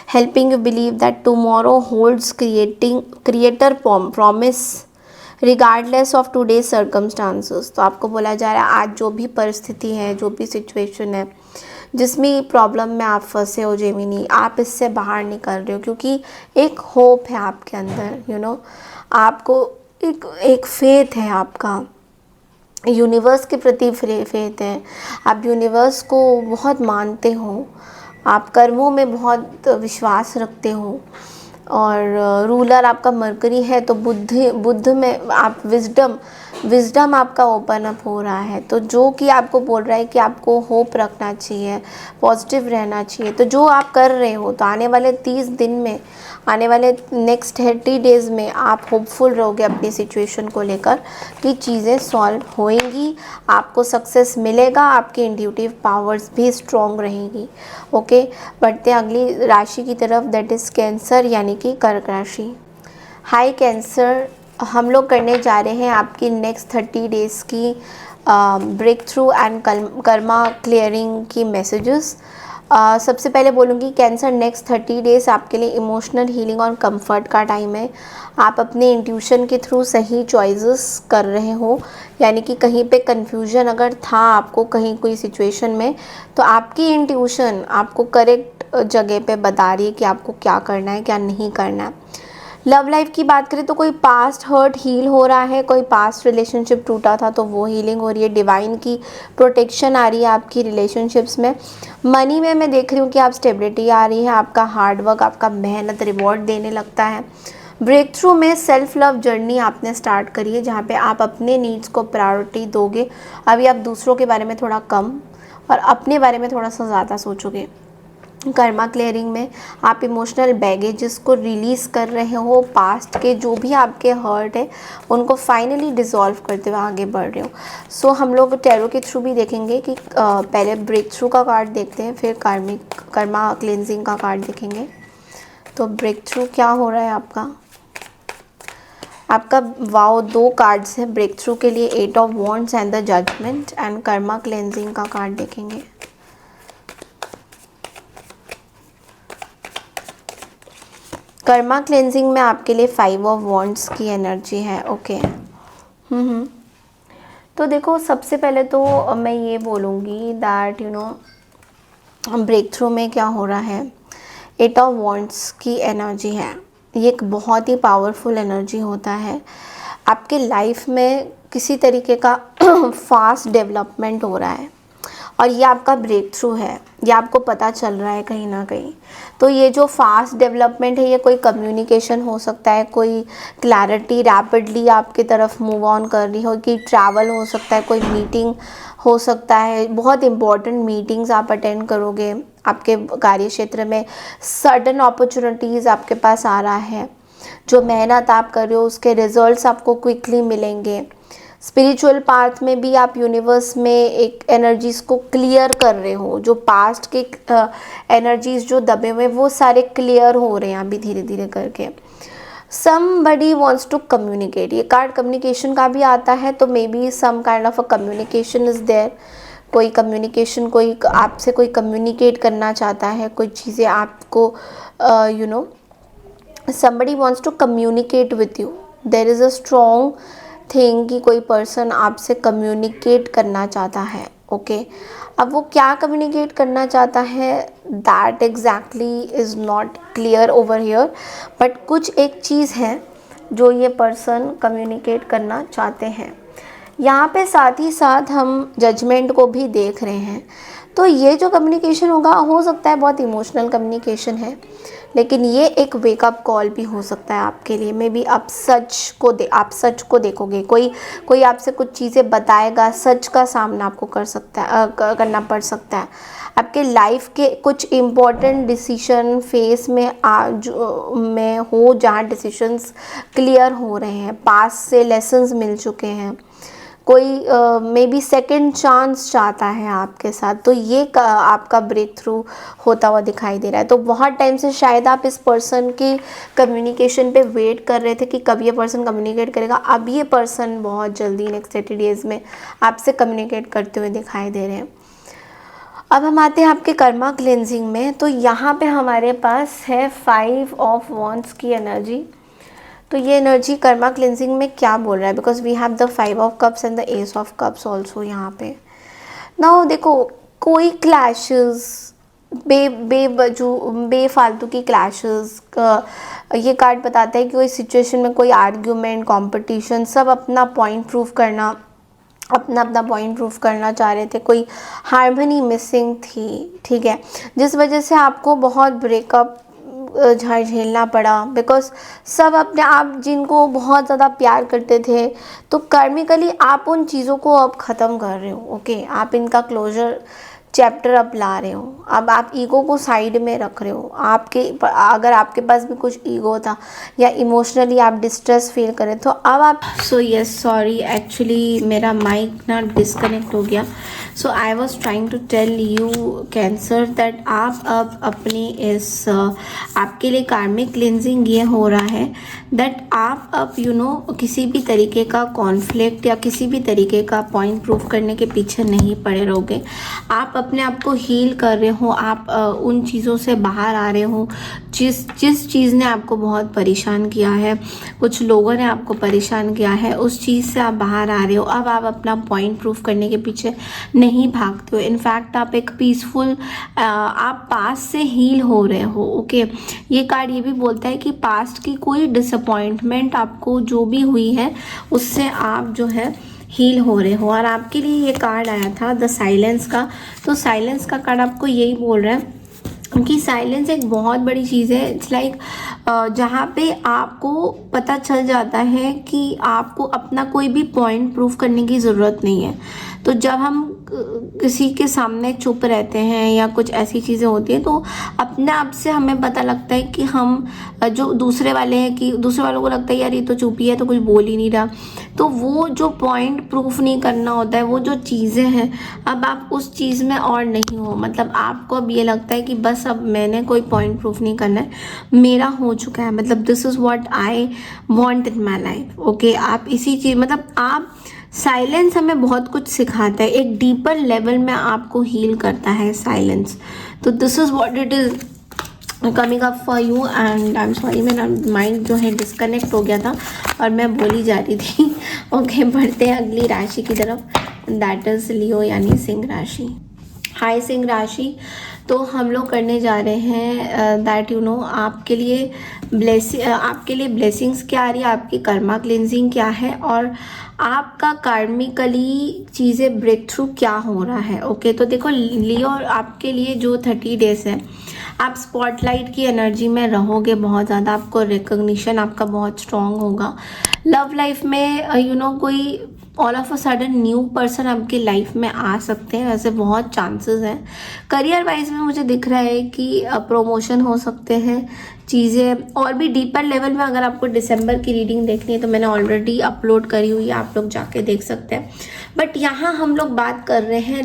helping you believe that tomorrow holds creator promise regardless of today's circumstances। तो आपको बोला जा रहा है आज जो भी परिस्थिति है, जो भी सिचुएशन है, जिसमें प्रॉब्लम में आप फंसे हो जेमिनी, आप इससे बाहर निकल रहे हो, क्योंकि एक होप है आपके अंदर। आपको एक फेथ है आपका, यूनिवर्स के प्रति फेथ है। आप यूनिवर्स को बहुत मानते हो, आप कर्मों में बहुत विश्वास रखते हो, और रूलर आपका मरकरी है। तो बुद्ध में आप विजडम आपका ओपन अप हो रहा है। तो जो कि आपको बोल रहा है कि आपको होप रखना चाहिए, पॉजिटिव रहना चाहिए। तो जो आप कर रहे हो, तो आने वाले 30 दिन में, आने वाले नेक्स्ट 30 डेज़ में आप होपफुल रहोगे अपनी सिचुएशन को लेकर कि चीज़ें सॉल्व होएंगी, आपको सक्सेस मिलेगा, आपकी इंट्यूटिव पावर्स भी स्ट्रॉन्ग रहेंगी। ओके, बढ़ते हैं अगली राशि की तरफ, दैट इज़ कैंसर यानी कि कर्क राशि। हाई कैंसर, हम लोग करने जा रहे हैं आपकी नेक्स्ट 30 डेज़ की breakthrough and karma clearing की मैसेजेस। सबसे पहले बोलूँगी कैंसर, नेक्स्ट 30 डेज़ आपके लिए इमोशनल हीलिंग और कंफर्ट का टाइम है। आप अपने इंट्यूशन के थ्रू सही चॉइसेस कर रहे हो, यानी कि कहीं पे कंफ्यूजन अगर था आपको कहीं कोई सिचुएशन में, तो आपकी इंट्यूशन आपको करेक्ट जगह पे बता रही है कि आपको क्या करना है, क्या नहीं करना है। लव लाइफ की बात करें तो कोई पास्ट हर्ट हील हो रहा है, कोई पास्ट रिलेशनशिप टूटा था तो वो हीलिंग हो रही है। डिवाइन की प्रोटेक्शन आ रही है आपकी रिलेशनशिप्स में। मनी में मैं देख रही हूँ कि आप स्टेबिलिटी आ रही है, आपका हार्डवर्क, आपका मेहनत रिवॉर्ड देने लगता है। ब्रेक थ्रू में सेल्फ लव जर्नी आपने स्टार्ट करी है, जहाँ पे आप अपने नीड्स को प्रायोरिटी दोगे। अभी आप दूसरों के बारे में थोड़ा कम और अपने बारे में थोड़ा सा ज़्यादा सोचोगे। कर्मा क्लियरिंग में आप इमोशनल बैगेजेस को रिलीज़ कर रहे हो, पास्ट के जो भी आपके हर्ट है उनको फाइनली डिज़ोल्व करते हुए आगे बढ़ रहे हो। सो हम लोग टैरो के थ्रू भी देखेंगे कि पहले ब्रेक थ्रू का कार्ड देखते हैं, फिर कर्मा क्लेंजिंग का कार्ड देखेंगे। तो ब्रेक थ्रू क्या हो रहा है आपका वाओ 2 कार्ड्स हैं ब्रेक थ्रू के लिए, 8 of wands and the judgement. And karma cleansing का कार्ड देखेंगे। कर्मा क्लेंजिंग में आपके लिए 5 ऑफ वॉन्ड्स की एनर्जी है। ओके, तो देखो सबसे पहले तो मैं ये बोलूँगी दैट ब्रेक थ्रू में क्या हो रहा है, 8 ऑफ वॉन्ड्स की एनर्जी है। ये एक बहुत ही पावरफुल एनर्जी होता है। आपके लाइफ में किसी तरीके का फास्ट डेवलपमेंट हो रहा है और ये आपका ब्रेक थ्रू है, ये आपको पता चल रहा है कहीं ना कहीं। तो ये जो फास्ट डेवलपमेंट है, ये कोई कम्युनिकेशन हो सकता है, कोई क्लैरिटी रैपिडली आपकी तरफ मूव ऑन कर रही हो, कि ट्रैवल हो सकता है, कोई मीटिंग हो सकता है, बहुत इंपॉर्टेंट मीटिंग्स आप अटेंड करोगे। आपके कार्य क्षेत्र में सडन अपॉर्चुनिटीज़ आपके पास आ रहा है। जो मेहनत आप कर रहे हो उसके रिजल्ट्स आपको क्विकली मिलेंगे। स्पिरिचुअल पाथ में भी आप यूनिवर्स में एक एनर्जीज़ को क्लियर कर रहे हो, जो पास्ट के एनर्जीज़ जो दबे हुए वो सारे क्लियर हो रहे हैं अभी धीरे धीरे करके। somebody wants to communicate, ये कार्ड कम्युनिकेशन का भी आता है, तो maybe some kind of a communication is there. कोई कम्युनिकेशन, कोई आपसे कोई कम्युनिकेट करना चाहता है, कोई चीज़ें आपको you know somebody wants to communicate with you, there is a strong thing कि कोई पर्सन आपसे कम्युनिकेट करना चाहता है। ओके अब वो क्या कम्युनिकेट करना चाहता है, that exactly is not clear over here, but कुछ एक चीज़ है जो ये पर्सन कम्युनिकेट करना चाहते हैं। यहाँ पे साथ ही साथ हम जजमेंट को भी देख रहे हैं। तो ये जो कम्युनिकेशन होगा, हो सकता है बहुत इमोशनल कम्युनिकेशन है, लेकिन ये एक वेकअप कॉल भी हो सकता है आपके लिए। मे बी आप सच को देखोगे, कोई आपसे कुछ चीज़ें बताएगा, सच का सामना आपको करना पड़ सकता है। आपके लाइफ के कुछ इम्पोर्टेंट डिसीजन फेस में हो, जहाँ डिसीजंस क्लियर हो रहे हैं, पास से लेसन्स मिल चुके हैं, कोई मे बी सेकेंड चांस चाहता है आपके साथ, तो ये आपका ब्रेक थ्रू होता हुआ दिखाई दे रहा है। तो बहुत टाइम से शायद आप इस पर्सन की कम्युनिकेशन पे वेट कर रहे थे कि कब ये पर्सन कम्युनिकेट करेगा। अब ये पर्सन बहुत जल्दी नेक्स्ट 30 डेज़ में आपसे कम्युनिकेट करते हुए दिखाई दे रहे हैं। अब हम आते हैं आपके कर्मा क्लेंजिंग में। तो यहाँ पे हमारे पास है 5 ऑफ वॉन्ड्स की एनर्जी। तो ये एनर्जी कर्मा क्लिनजिंग में क्या बोल रहा है, because we have the 5 of cups and the ace of cups also यहाँ पे। नाउ देखो, कोई क्लैशेस, बेफालतू की क्लैशेस, ये कार्ड बताता है कि कोई सिचुएशन में कोई आर्ग्यूमेंट, कंपटीशन, सब अपना पॉइंट प्रूव करना चाह रहे थे, कोई हार्मनी मिसिंग थी, ठीक है, जिस वजह से आपको बहुत ब्रेकअप झेलना पड़ा। बिकॉज सब अपने आप जिनको बहुत ज़्यादा प्यार करते थे, तो कार्मिकली आप उन चीज़ों को अब ख़त्म कर रहे हो। ओके आप इनका क्लोजर चैप्टर अब ला रहे हो। अब आप ईगो को साइड में रख रहे हो। अगर आपके पास भी कुछ ईगो था या इमोशनली आप डिस्ट्रेस फील करें, तो अब आप सॉरी एक्चुअली मेरा माइक ना डिस्कनेक्ट हो गया। So I was trying to tell you Cancer that आप अब अपनी इस आपके लिए कार्मिक क्लिनजिंग ये हो रहा है दैट आप अब किसी भी तरीके का कॉन्फ्लिक्ट या किसी भी तरीके का पॉइंट प्रूव करने के पीछे नहीं पड़े रहोगे। आप अपने आप को हील कर रहे हो, आप उन चीज़ों से बाहर आ रहे हो जिस चीज़ ने आपको बहुत परेशान किया है, कुछ लोगों ने आपको परेशान किया है, उस चीज़ से आप बाहर आ रहे हो। अब आप अपना पॉइंट प्रूफ करने के पीछे नहीं भागते हो। इनफैक्ट आप एक पीसफुल, आप पास्ट से हील हो रहे हो। ओके ये कार्ड ये भी बोलता है कि पास्ट की कोई डिसअपॉइंटमेंट आपको जो भी हुई है उससे आप जो है हील हो रहे हो। और आपके लिए ये कार्ड आया था द साइलेंस का। तो साइलेंस का कार्ड आपको यही बोल रहा है कि साइलेंस एक बहुत बड़ी चीज़ है। इट्स लाइक जहाँ पे आपको पता चल जाता है कि आपको अपना कोई भी पॉइंट प्रूफ करने की ज़रूरत नहीं है। तो जब हम किसी के सामने चुप रहते हैं या कुछ ऐसी चीज़ें होती हैं, तो अपने आप से हमें पता लगता है कि हम जो दूसरे वाले हैं, कि दूसरे वालों को लगता है यार ये तो चुप ही है, तो कुछ बोल ही नहीं रहा। तो वो जो पॉइंट प्रूफ नहीं करना होता है, वो जो चीज़ें हैं, अब आप उस चीज़ में और नहीं हो। मतलब आपको अब ये लगता है कि बस अब मैंने कोई पॉइंट प्रूफ नहीं करना है, मेरा हो चुका है। मतलब this is what I want in my life. Okay आप इसी चीज़, मतलब आप साइलेंस हमें बहुत कुछ सिखाता है, एक डीपर लेवल में आपको हील करता है साइलेंस। तो this is what it is coming up for you and I am sorry, मेरा माइंड जो है डिस्कनेक्ट हो गया था और मैं बोली जा रही थी। ओके बढ़ते हैं अगली राशि की तरफ, दैट इज़ लियो यानी सिंह राशि। हाय सिंह राशि, तो हम लोग करने जा रहे हैं दैट आपके लिए ब्लेसिंग्स क्या आ रही है, आपकी कर्मा क्लिनजिंग क्या है और आपका कार्मिकली चीज़ें ब्रेक थ्रू क्या हो रहा है। ओके तो देखो लियो, आपके लिए जो 30 डेज़ है आप स्पॉटलाइट की एनर्जी में रहोगे बहुत ज़्यादा, आपको रिकग्निशन आपका बहुत स्ट्रॉन्ग होगा। लव लाइफ में कोई all of a sudden new person आपकी लाइफ में आ सकते हैं, वैसे बहुत चांसेस हैं। करियर वाइज में मुझे दिख रहा है कि प्रमोशन हो सकते हैं चीज़ें और भी डीपर लेवल में अगर आपको दिसंबर की रीडिंग देखनी है तो मैंने ऑलरेडी अपलोड करी हुई है, आप लोग जाके देख सकते हैं। बट यहाँ हम लोग बात कर रहे हैं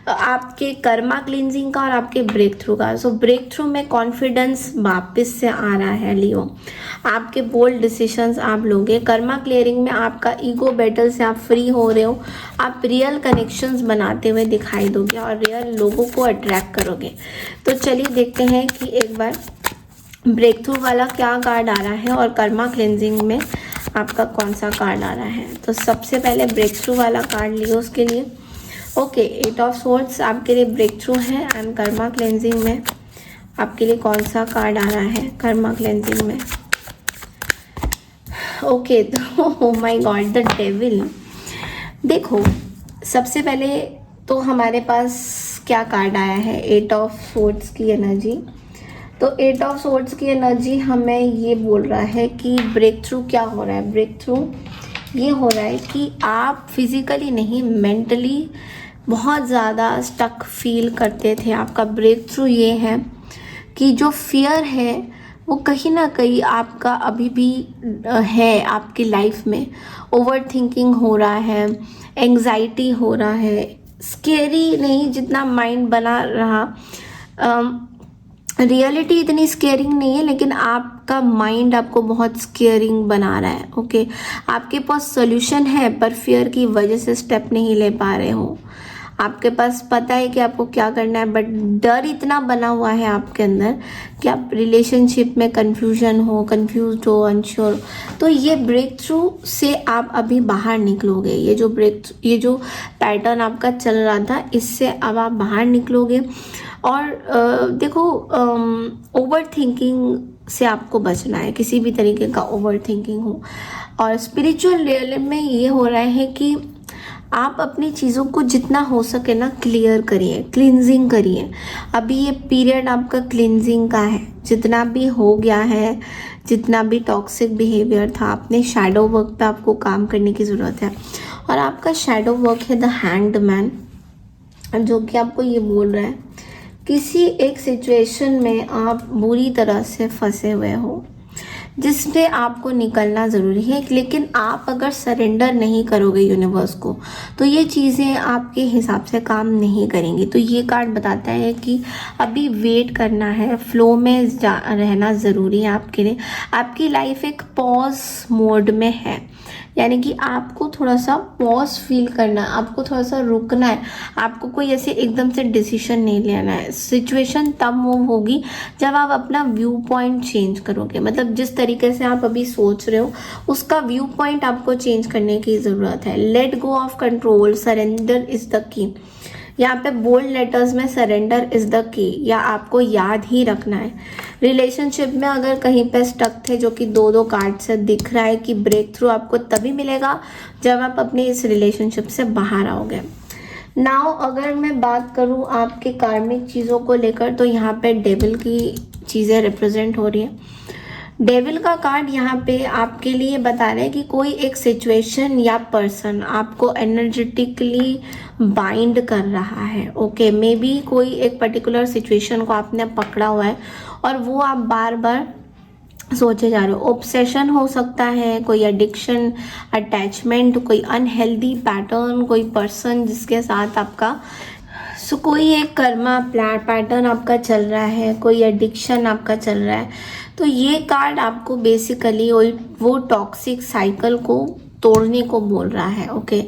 आपके कर्मा क्लींजिंग का और आपके ब्रेक थ्रू का। सो ब्रेक थ्रू में कॉन्फिडेंस वापस से आ रहा है लियो, आपके बोल्ड डिसीजंस आप लोगे। कर्मा क्लियरिंग में आपका ईगो बैटल से आप फ्री हो रहे हो, आप रियल कनेक्शंस बनाते हुए दिखाई दोगे और रियल लोगों को अट्रैक्ट करोगे। तो चलिए देखते हैं कि एक बार ब्रेक थ्रू वाला क्या कार्ड आ रहा है और कर्मा क्लेंजिंग में आपका कौन सा कार्ड आ रहा है। तो सबसे पहले ब्रेक थ्रू वाला कार्ड लियो उसके लिए। ओके, 8 ऑफ सोर्ड्स आपके लिए ब्रेक थ्रू है एंड कर्मा क्लेंजिंग में आपके लिए कौन सा कार्ड आ रहा है कर्मा क्लेंजिंग में। ओके, तो oh my God, the devil. देखो सबसे पहले तो हमारे पास क्या कार्ड आया है, 8 ऑफ सोर्ड्स की एनर्जी। तो 8 ऑफ सोर्ड्स की एनर्जी हमें ये बोल रहा है कि ब्रेक थ्रू क्या हो रहा है। ब्रेक थ्रू ये हो रहा है कि आप फिजिकली नहीं मेंटली बहुत ज़्यादा स्टक फील करते थे। आपका ब्रेक थ्रू ये है कि जो फियर है वो कहीं ना कहीं आपका अभी भी है आपकी लाइफ में। ओवर थिंकिंग हो रहा है, एंग्जाइटी हो रहा है, स्केरी नहीं जितना माइंड बना रहा। रियलिटी इतनी स्केरिंग नहीं है लेकिन आपका माइंड आपको बहुत स्केरिंग बना रहा है। ओके, आपके पास सोल्यूशन है पर फियर की वजह से स्टेप नहीं ले पा रहे हो। आपके पास पता है कि आपको क्या करना है बट डर इतना बना हुआ है आपके अंदर कि आप रिलेशनशिप में कंफ्यूज हो, अनश्योर। तो ये ब्रेक थ्रू से आप अभी बाहर निकलोगे। ये जो पैटर्न आपका चल रहा था इससे अब आप बाहर निकलोगे। और देखो ओवर थिंकिंग से आपको बचना है, किसी भी तरीके का ओवर थिंकिंग हो। और स्पिरिचुअल रियलिटी में ये हो रहा है कि आप अपनी चीज़ों को जितना हो सके ना क्लियर करिए, क्लींजिंग करिए। अभी ये पीरियड आपका क्लींजिंग का है। जितना भी हो गया है, जितना भी टॉक्सिक बिहेवियर था, अपने शैडो वर्क पे आपको काम करने की ज़रूरत है। और आपका शैडो वर्क है द हैंग्ड मैन, जो कि आपको ये बोल रहा है किसी एक सिचुएशन में आप बुरी तरह से फंसे हुए हो जिससे आपको निकलना ज़रूरी है। लेकिन आप अगर सरेंडर नहीं करोगे यूनिवर्स को तो ये चीज़ें आपके हिसाब से काम नहीं करेंगी। तो ये कार्ड बताता है कि अभी वेट करना है, फ्लो में रहना ज़रूरी है आपके लिए। आपकी लाइफ एक पॉज मोड में है, यानी कि आपको थोड़ा सा पॉज फील करना है, आपको थोड़ा सा रुकना है। आपको कोई ऐसे एकदम से डिसीजन नहीं लेना है। सिचुएशन तब मूव होगी जब आप अपना व्यू पॉइंट चेंज करोगे। मतलब जिस तरीके से आप अभी सोच रहे हो उसका व्यू पॉइंट आपको चेंज करने की ज़रूरत है। Let go of control, surrender is the key. यहाँ पे बोल्ड लेटर्स में सरेंडर इज़ द की या आपको याद ही रखना है। रिलेशनशिप में अगर कहीं पे स्टक थे, जो कि दो कार्ड से दिख रहा है कि ब्रेक थ्रू आपको तभी मिलेगा जब आप अपने इस रिलेशनशिप से बाहर आओगे। नाउ अगर मैं बात करूँ आपके कार्मिक चीज़ों को लेकर तो यहाँ पे डेविल की चीज़ें रिप्रेजेंट हो रही है। डेविल का कार्ड यहाँ पे आपके लिए बता रहा है कि कोई एक सिचुएशन या पर्सन आपको एनर्जेटिकली बाइंड कर रहा है। ओके, मे बी कोई एक पर्टिकुलर सिचुएशन को आपने पकड़ा हुआ है और वो आप बार बार सोचे जा रहे हो। ऑब्सेशन हो सकता है, कोई एडिक्शन, अटैचमेंट, कोई अनहेल्दी पैटर्न, कोई पर्सन जिसके साथ आपका कोई एक कर्मा पैटर्न आपका चल रहा है, कोई एडिक्शन आपका चल रहा है। तो ये कार्ड आपको बेसिकली वो टॉक्सिक साइकिल को तोड़ने को बोल रहा है। ओके,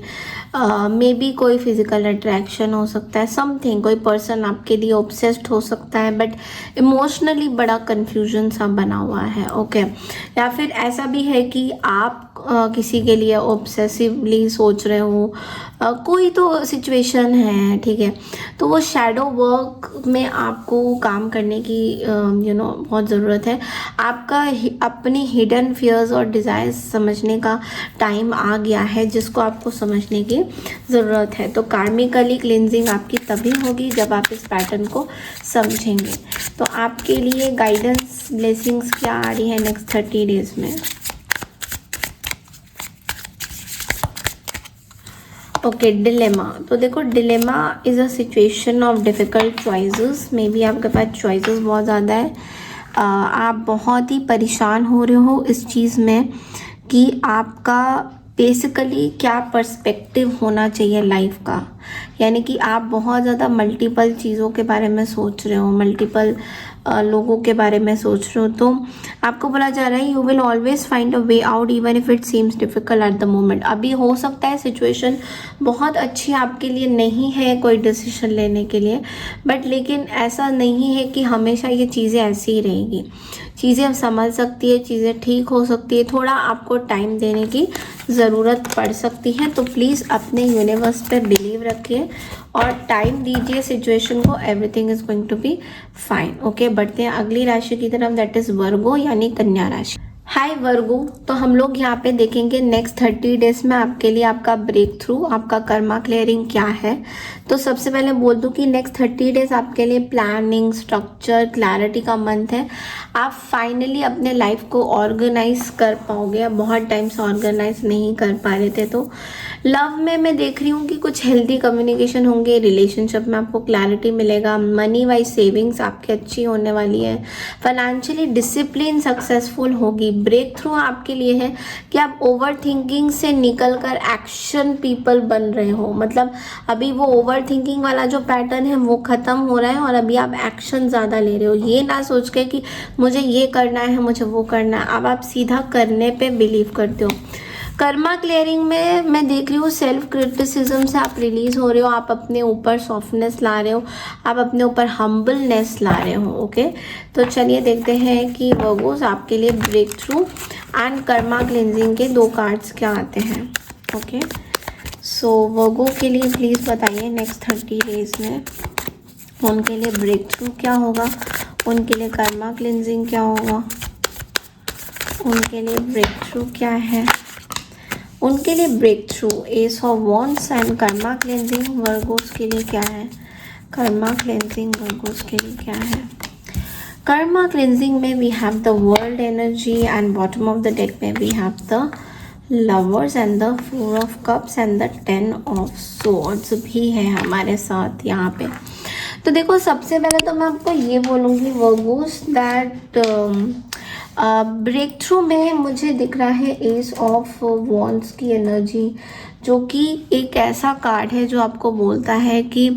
मे बी कोई फिजिकल अट्रैक्शन हो सकता है, समथिंग, कोई पर्सन आपके लिए ऑब्सेस्ड हो सकता है बट इमोशनली बड़ा कन्फ्यूजन सा बना हुआ है। ओके, या फिर ऐसा भी है कि आप किसी के लिए ऑब्सेसिवली सोच रहे हो, कोई तो सिचुएशन है, ठीक है। तो वो शैडो वर्क में आपको काम करने की बहुत ज़रूरत है। आपका अपनी हिडन फियर्स और डिज़ायर्स समझने का टाइम आ गया है जिसको आपको समझने की ज़रूरत है। तो कार्मिकली क्लिनजिंग आपकी तभी होगी जब आप इस पैटर्न को समझेंगे। तो आपके लिए गाइडेंस ब्लेसिंग्स क्या आ रही है नेक्स्ट 30 डेज में। Okay, dilemma. तो देखो, dilemma is a situation of difficult choices. May be आपके पास चॉइसेस बहुत ज़्यादा है आप बहुत ही परेशान हो रहे हो इस चीज़ में कि आपका बेसिकली क्या पर्सपेक्टिव होना चाहिए लाइफ का। यानी कि आप बहुत ज़्यादा मल्टीपल चीज़ों के बारे में सोच रहे हो, मल्टीपल लोगों के बारे में सोच रहे हो। तो आपको बोला जा रहा है you will always find a way out even if it seems difficult at the moment. अभी हो सकता है सिचुएशन बहुत अच्छी आपके लिए नहीं है कोई डिसीजन लेने के लिए, बट लेकिन ऐसा नहीं है कि हमेशा ये चीज़ें ऐसी ही रहेगी। चीज़ें समझ सकती है, चीज़ें ठीक हो सकती है, थोड़ा आपको टाइम देने की ज़रूरत पड़ सकती है। तो प्लीज़ अपने यूनिवर्स पे बिलीव रखिए और टाइम दीजिए सिचुएशन को, everything is going to be fine. Okay, बढ़ते हैं अगली राशि की तरफ, दैट इज वर्गो यानी कन्या राशि। हाय वर्गो, तो हम लोग यहाँ पे देखेंगे नेक्स्ट 30 डेज में आपके लिए आपका ब्रेक थ्रू, आपका कर्मा क्लियरिंग क्या है। तो सबसे पहले बोल दूँ कि नेक्स्ट 30 डेज आपके लिए प्लानिंग, स्ट्रक्चर, क्लैरिटी का मंथ है। आप फाइनली अपने लाइफ को ऑर्गेनाइज कर पाओगे। आप बहुत टाइम से ऑर्गेनाइज नहीं कर पा रहे थे। तो लव में मैं देख रही हूँ कि कुछ हेल्दी कम्युनिकेशन होंगे, रिलेशनशिप में आपको क्लैरिटी मिलेगा, मनी वाइज सेविंग्स आपकी अच्छी होने वाली है, फाइनेंशियली डिसिप्लिन सक्सेसफुल होगी। ब्रेक थ्रू आपके लिए है कि आप ओवर थिंकिंग से निकल कर एक्शन पीपल बन रहे हो। मतलब अभी वो ओवर थिंकिंग वाला जो पैटर्न है वो खत्म हो रहा है और अभी आप एक्शन ज़्यादा ले रहे हो। ये ना सोच के कि मुझे ये करना है, मुझे वो करना है, अब आप सीधा करने पे बिलीव करते हो। कर्मा क्लियरिंग में मैं देख रही हूँ सेल्फ क्रिटिसिज्म से आप रिलीज हो रहे हो, आप अपने ऊपर सॉफ्टनेस ला रहे हो, आप अपने ऊपर हम्बलनेस ला रहे हो। ओके, तो चलिए देखते हैं कि वर्गोस आपके लिए breakthrough and karma cleansing के 2 कार्ड्स क्या आते हैं। ओके, सो वर्गो के लिए प्लीज़ बताइए नेक्स्ट 30 डेज में उनके लिए ब्रेक थ्रू क्या होगा, उनके लिए कर्मा क्लिनजिंग क्या होगा, उनके लिए ब्रेक थ्रू क्या है, उनके लिए breakthrough ace of wands and karma cleansing Virgos के लिए क्या है। कर्मा क्लेंजिंग वर्गोस के लिए क्या है। कर्मा क्लेंजिंग में we have the world energy and bottom of the deck में we have the lovers and the 4 of cups and the 10 of swords भी है हमारे साथ यहाँ पे। तो देखो, सबसे पहले तो मैं आपको ये बोलूँगी वर्गोस दैट ब्रेक थ्रू में मुझे दिख रहा है एस ऑफ वॉन्ड्स की एनर्जी, जो कि एक ऐसा कार्ड है जो आपको बोलता है कि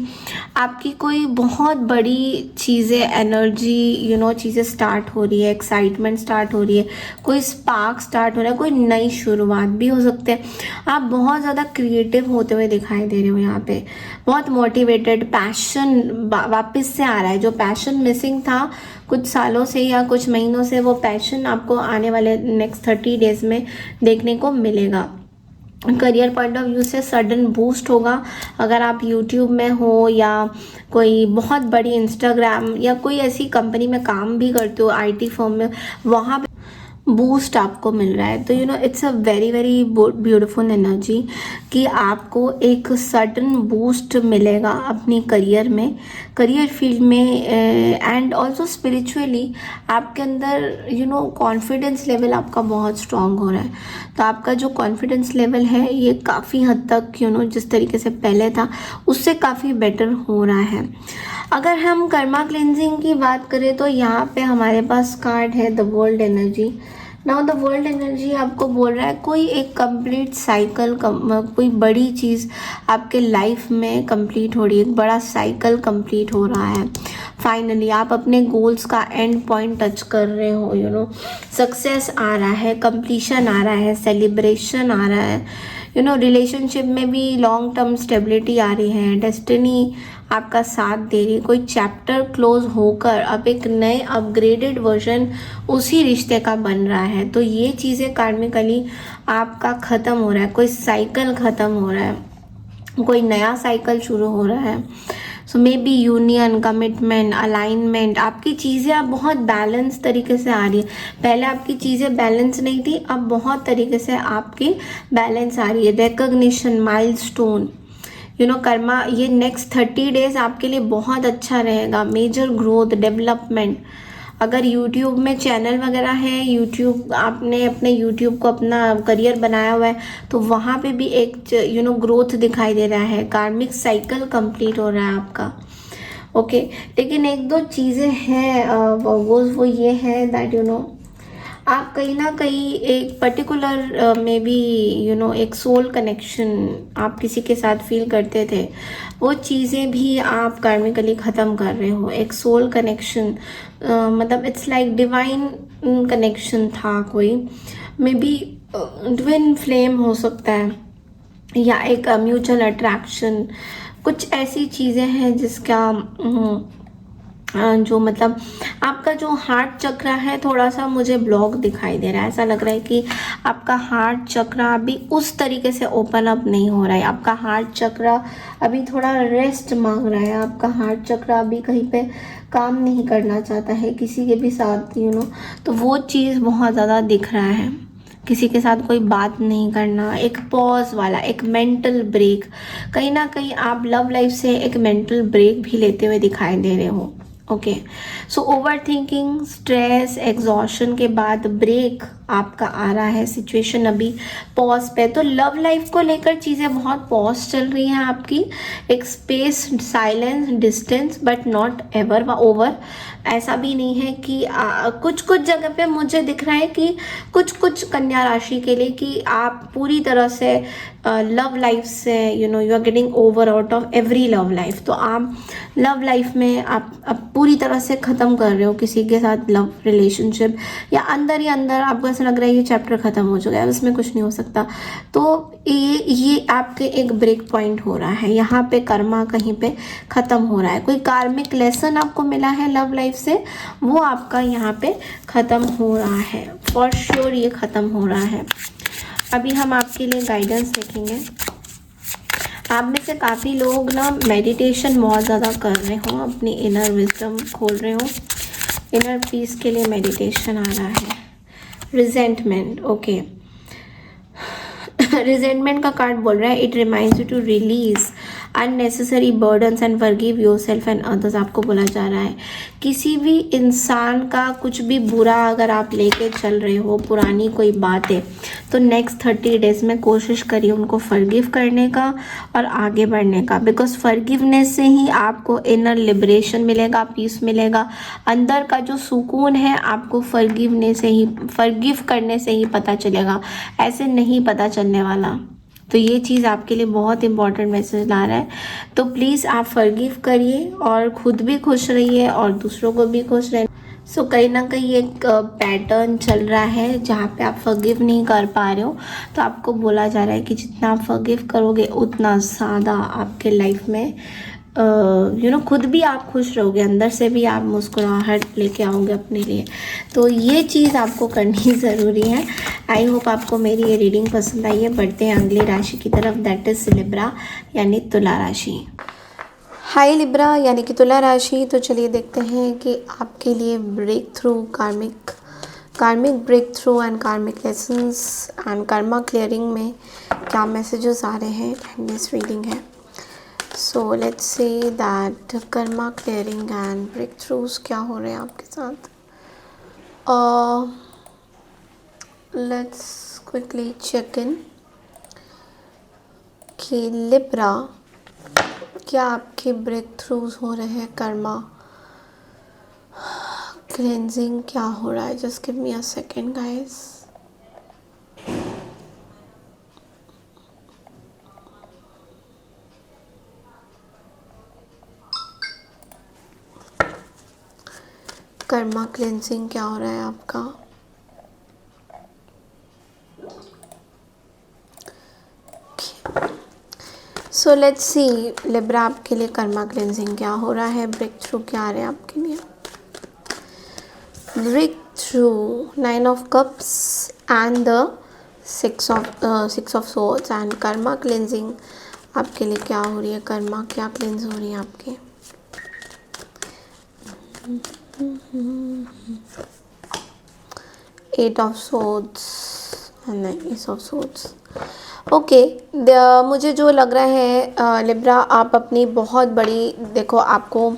आपकी कोई बहुत बड़ी चीज़ें, एनर्जी चीज़ें स्टार्ट हो रही है, एक्साइटमेंट स्टार्ट हो रही है, कोई स्पार्क स्टार्ट हो रहा है, कोई नई शुरुआत भी हो सकते हैं। आप बहुत ज़्यादा क्रिएटिव होते हुए दिखाई दे रहे हो यहाँ पे, बहुत मोटिवेटेड, पैशन वापस से आ रहा है। जो पैशन मिसिंग था कुछ सालों से या कुछ महीनों से, वो पैशन आपको आने वाले नेक्स्ट 30 डेज में देखने को मिलेगा। करियर पॉइंट ऑफ व्यू से सडन बूस्ट होगा। अगर आप यूट्यूब में हो या कोई बहुत बड़ी इंस्टाग्राम या कोई ऐसी कंपनी में काम भी करते हो, आईटी फर्म में, वहाँ पे बूस्ट आपको मिल रहा है। तो it's a very very beautiful energy कि आपको एक सडन बूस्ट मिलेगा अपनी करियर में, करियर फील्ड में, एंड ऑल्सो स्पिरिचुअली आपके अंदर कॉन्फिडेंस लेवल आपका बहुत स्ट्रांग हो रहा है। तो आपका जो कॉन्फिडेंस लेवल है ये काफ़ी हद तक जिस तरीके से पहले था उससे काफ़ी बेटर हो रहा है। अगर हम कर्मा क्लेंजिंग की बात करें तो यहाँ पे हमारे पास कार्ड है the world energy. Now the world energy आपको बोल रहा है कोई एक कंप्लीट साइकिल, कोई बड़ी चीज़ आपके लाइफ में कंप्लीट हो रही है, एक बड़ा साइकिल कंप्लीट हो रहा है। फाइनली आप अपने गोल्स का एंड पॉइंट टच कर रहे हो। सक्सेस आ रहा है, कंप्लीशन आ रहा है, सेलिब्रेशन आ रहा है। रिलेशनशिप में भी लॉन्ग टर्म स्टेबिलिटी आ रही है, डेस्टिनी आपका साथ दे रही है। कोई चैप्टर क्लोज होकर अब एक नए अपग्रेडेड वर्जन उसी रिश्ते का बन रहा है। तो ये चीज़ें कार्मिकली आपका ख़त्म हो रहा है, कोई साइकिल ख़त्म हो रहा है, कोई नया साइकिल शुरू हो रहा है। So maybe union, commitment, alignment, आपकी चीज़ें अब बहुत बैलेंस तरीके से आ रही है। पहले आपकी चीज़ें बैलेंस नहीं थी, अब बहुत तरीके से आपकी बैलेंस आ रही है। रिकग्निशन, माइलस्टोन, कर्मा, ये नेक्स्ट 30 डेज आपके लिए बहुत अच्छा रहेगा। मेजर ग्रोथ, डेवलपमेंट, अगर यूट्यूब में चैनल वगैरह है, यूट्यूब आपने अपने यूट्यूब को अपना करियर बनाया हुआ है, तो वहाँ पे भी एक ग्रोथ दिखाई दे रहा है। कार्मिक साइकिल कंप्लीट हो रहा है आपका। ओके, लेकिन एक दो चीज़ें हैं, वो ये है दैट आप कहीं ना कहीं एक पर्टिकुलर में भी एक सोल कनेक्शन आप किसी के साथ फील करते थे, वो चीज़ें भी आप कार्मिकली ख़त्म कर रहे हो। एक सोल कनेक्शन, मतलब इट्स लाइक डिवाइन कनेक्शन था कोई, मे बी ट्विन फ्लेम हो सकता है, या एक म्यूचुअल अट्रैक्शन, कुछ ऐसी चीज़ें हैं जिसका जो मतलब आपका जो हार्ट चक्र है थोड़ा सा मुझे ब्लॉक दिखाई दे रहा है। ऐसा लग रहा है कि आपका हार्ट चक्र अभी उस तरीके से ओपन अप नहीं हो रहा है। आपका हार्ट चक्र अभी थोड़ा रेस्ट मांग रहा है। आपका हार्ट चक्र अभी कहीं पे काम नहीं करना चाहता है किसी के भी साथ, तो वो चीज़ बहुत ज़्यादा दिख रहा है। किसी के साथ कोई बात नहीं करना, एक पॉज वाला, एक मेंटल ब्रेक। कहीं ना कहीं आप लव लाइफ से एक मेंटल ब्रेक भी लेते हुए दिखाई दे रहे हो। Okay, so over thinking, stress, exhaustion के बाद ब्रेक आपका आ रहा है। सिचुएशन अभी पॉज पे, तो लव लाइफ को लेकर चीज़ें बहुत पॉज चल रही हैं आपकी। एक space, silence, distance, but not ever over. ऐसा भी नहीं है कि कुछ कुछ जगह पे मुझे दिख रहा है कि कुछ कुछ कन्या राशि के लिए कि आप पूरी तरह से लव लाइफ से you are getting over out of every love life. तो आप लव लाइफ में आप अब पूरी तरह से ख़त्म कर रहे हो किसी के साथ लव रिलेशनशिप, या अंदर ही अंदर आपको ऐसा लग रहा है ये चैप्टर ख़त्म हो चुका है, उसमें कुछ नहीं हो सकता। तो ये आपके एक ब्रेक पॉइंट हो रहा है। यहाँ पे कर्मा कहीं पे ख़त्म हो रहा है। कोई कार्मिक लेसन आपको मिला है लव लाइफ से, वो आपका यहाँ पे ख़त्म हो रहा है। फॉर श्योर ये ख़त्म हो रहा है। अभी हम आपके लिए गाइडेंस देखेंगे। आप में से काफ़ी लोग ना मेडिटेशन बहुत ज़्यादा कर रहे हो, अपनी इनर विजडम खोल रहे हो। इनर पीस के लिए मेडिटेशन आ रहा है। Resentment, okay. रिजेंटमेंट का कार्ड बोल रहा है it reminds you to release unnecessary burdens and forgive yourself and others. आपको बोला जा रहा है किसी भी इंसान का कुछ भी बुरा अगर आप लेके चल रहे हो, पुरानी कोई बात है, तो नेक्स्ट 30 डेज में कोशिश करिए उनको फॉरगिव करने का और आगे बढ़ने का। बिकॉज फॉरगिवनेस से ही आपको इनर लिबरेशन मिलेगा, पीस मिलेगा। अंदर का जो सुकून है आपको फॉरगिवनेस से ही, फॉरगिव करने से ही पता चलेगा, ऐसे नहीं पता चलने वाला। तो ये चीज़ आपके लिए बहुत इंपॉर्टेंट मैसेज ला रहा है। तो प्लीज़ आप फॉरगिव करिए और खुद भी खुश रहिए और दूसरों को भी खुश रहिए। सो कहीं ना कहीं एक पैटर्न चल रहा है जहाँ पे आप फॉरगिव नहीं कर पा रहे हो, तो आपको बोला जा रहा है कि जितना आप फॉरगिव करोगे उतना ज़्यादा आपके लाइफ में खुद भी आप खुश रहोगे, अंदर से भी आप मुस्कुराहट लेके आओगे अपने लिए। तो ये चीज़ आपको करनी ज़रूरी है। आई होप आपको मेरी ये रीडिंग पसंद आई है। बढ़ते हैं अगली राशि की तरफ, दैट इज़ लिब्रा यानी तुला राशि। हाय लिब्रा यानी कि तुला राशि। तो चलिए देखते हैं कि आपके लिए breakthrough, karmic breakthrough and karmic lessons and karma clearing में क्या मैसेजेस आ रहे हैं। दिस रीडिंग है। So let's say that karma clearing and breakthroughs क्या हो रहे हैं आपके साथ। लेट्स क्विकली चेक इन कि लिब्रा क्या आपके ब्रेक थ्रूज हो रहे हैं, कर्मा क्लेंजिंग क्या हो रहा है। Just give me a second guys. Karma cleansing क्या हो रहा है आपका। सो लेट्स सी लिब्रा आपके लिए कर्मा क्लेंजिंग क्या हो रहा है, ब्रेक थ्रू क्या आ रहे हैं आपके लिए। Breakthrough, 9 of cups and the 6 of swords and karma cleansing आपके लिए क्या हो रही है। कर्मा क्या क्लेंज हो रही है आपके। 8 of swords and 9 of swords. Okay, मुझे जो लग रहा है लिब्रा, आप अपनी बहुत बड़ी, देखो आपको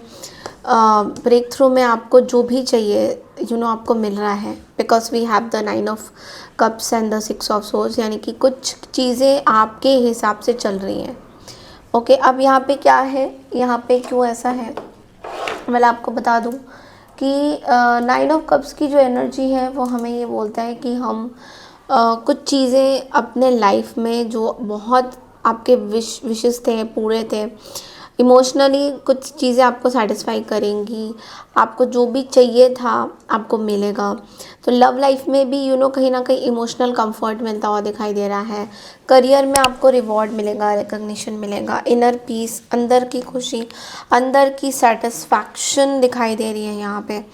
ब्रेक थ्रू में आपको जो भी चाहिए आपको मिल रहा है। Because we have the 9 of cups and the 6 of swords, यानी कि कुछ चीज़ें आपके हिसाब से चल रही हैं। ओके, अब यहाँ पे क्या है, यहाँ पे क्यों ऐसा है, मैं आपको बता दूं कि 9 ऑफ कप्स की जो एनर्जी है वो हमें ये बोलता है कि हम कुछ चीज़ें अपने लाइफ में जो बहुत आपके विशेस थे, पूरे थे, इमोशनली कुछ चीज़ें आपको सेटिस्फाई करेंगी, आपको जो भी चाहिए था आपको मिलेगा। तो लव लाइफ में भी कहीं ना कहीं इमोशनल कंफर्ट मिलता हुआ दिखाई दे रहा है। करियर में आपको रिवॉर्ड मिलेगा, रिकग्निशन मिलेगा, इनर पीस, अंदर की खुशी, अंदर की सेटिस्फैक्शन दिखाई दे रही है यहाँ पे।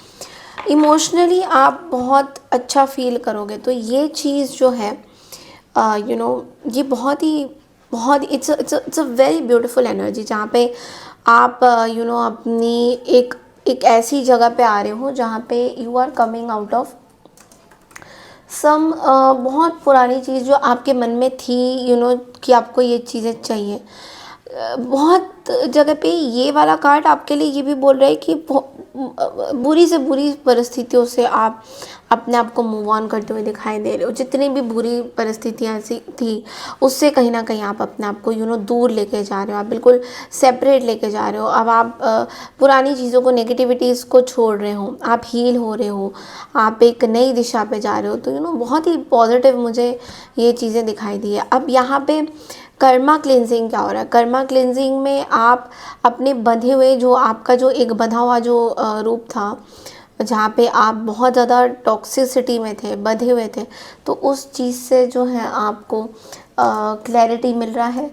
इमोशनली आप बहुत अच्छा फील करोगे। तो ये चीज़ जो है ये बहुत it's a very beautiful energy, जहाँ पे आप अपनी एक ऐसी जगह पे आ रहे हो जहाँ पे you are coming out of some बहुत पुरानी चीज़ जो आपके मन में थी, कि आपको ये चीज़ें चाहिए। बहुत जगह पे ये वाला कार्ड आपके लिए ये भी बोल रहा है कि बुरी से बुरी परिस्थितियों से आप अपने आप को मूव ऑन करते हुए दिखाई दे रहे हो। जितनी भी बुरी परिस्थितियाँ ऐसी थी उससे कहीं ना कहीं आप अपने आप को दूर लेके जा रहे हो, आप बिल्कुल सेपरेट लेके जा रहे हो। अब आप पुरानी चीज़ों को, नेगेटिविटीज़ को छोड़ रहे हो, आप हील हो रहे हो, आप एक नई दिशा पे जा रहे हो। तो बहुत ही पॉजिटिव मुझे ये चीज़ें दिखाई दी है। अब यहाँ पे कर्मा क्लिनजिंग क्या हो रहा है? कर्मा क्लिनजिंग में आप अपने बंधे हुए, जो आपका जो एक बंधा हुआ जो रूप था, जहाँ पे आप बहुत ज़्यादा टॉक्सिसिटी में थे, बंधे हुए थे, तो उस चीज़ से जो है आपको क्लैरिटी मिल रहा है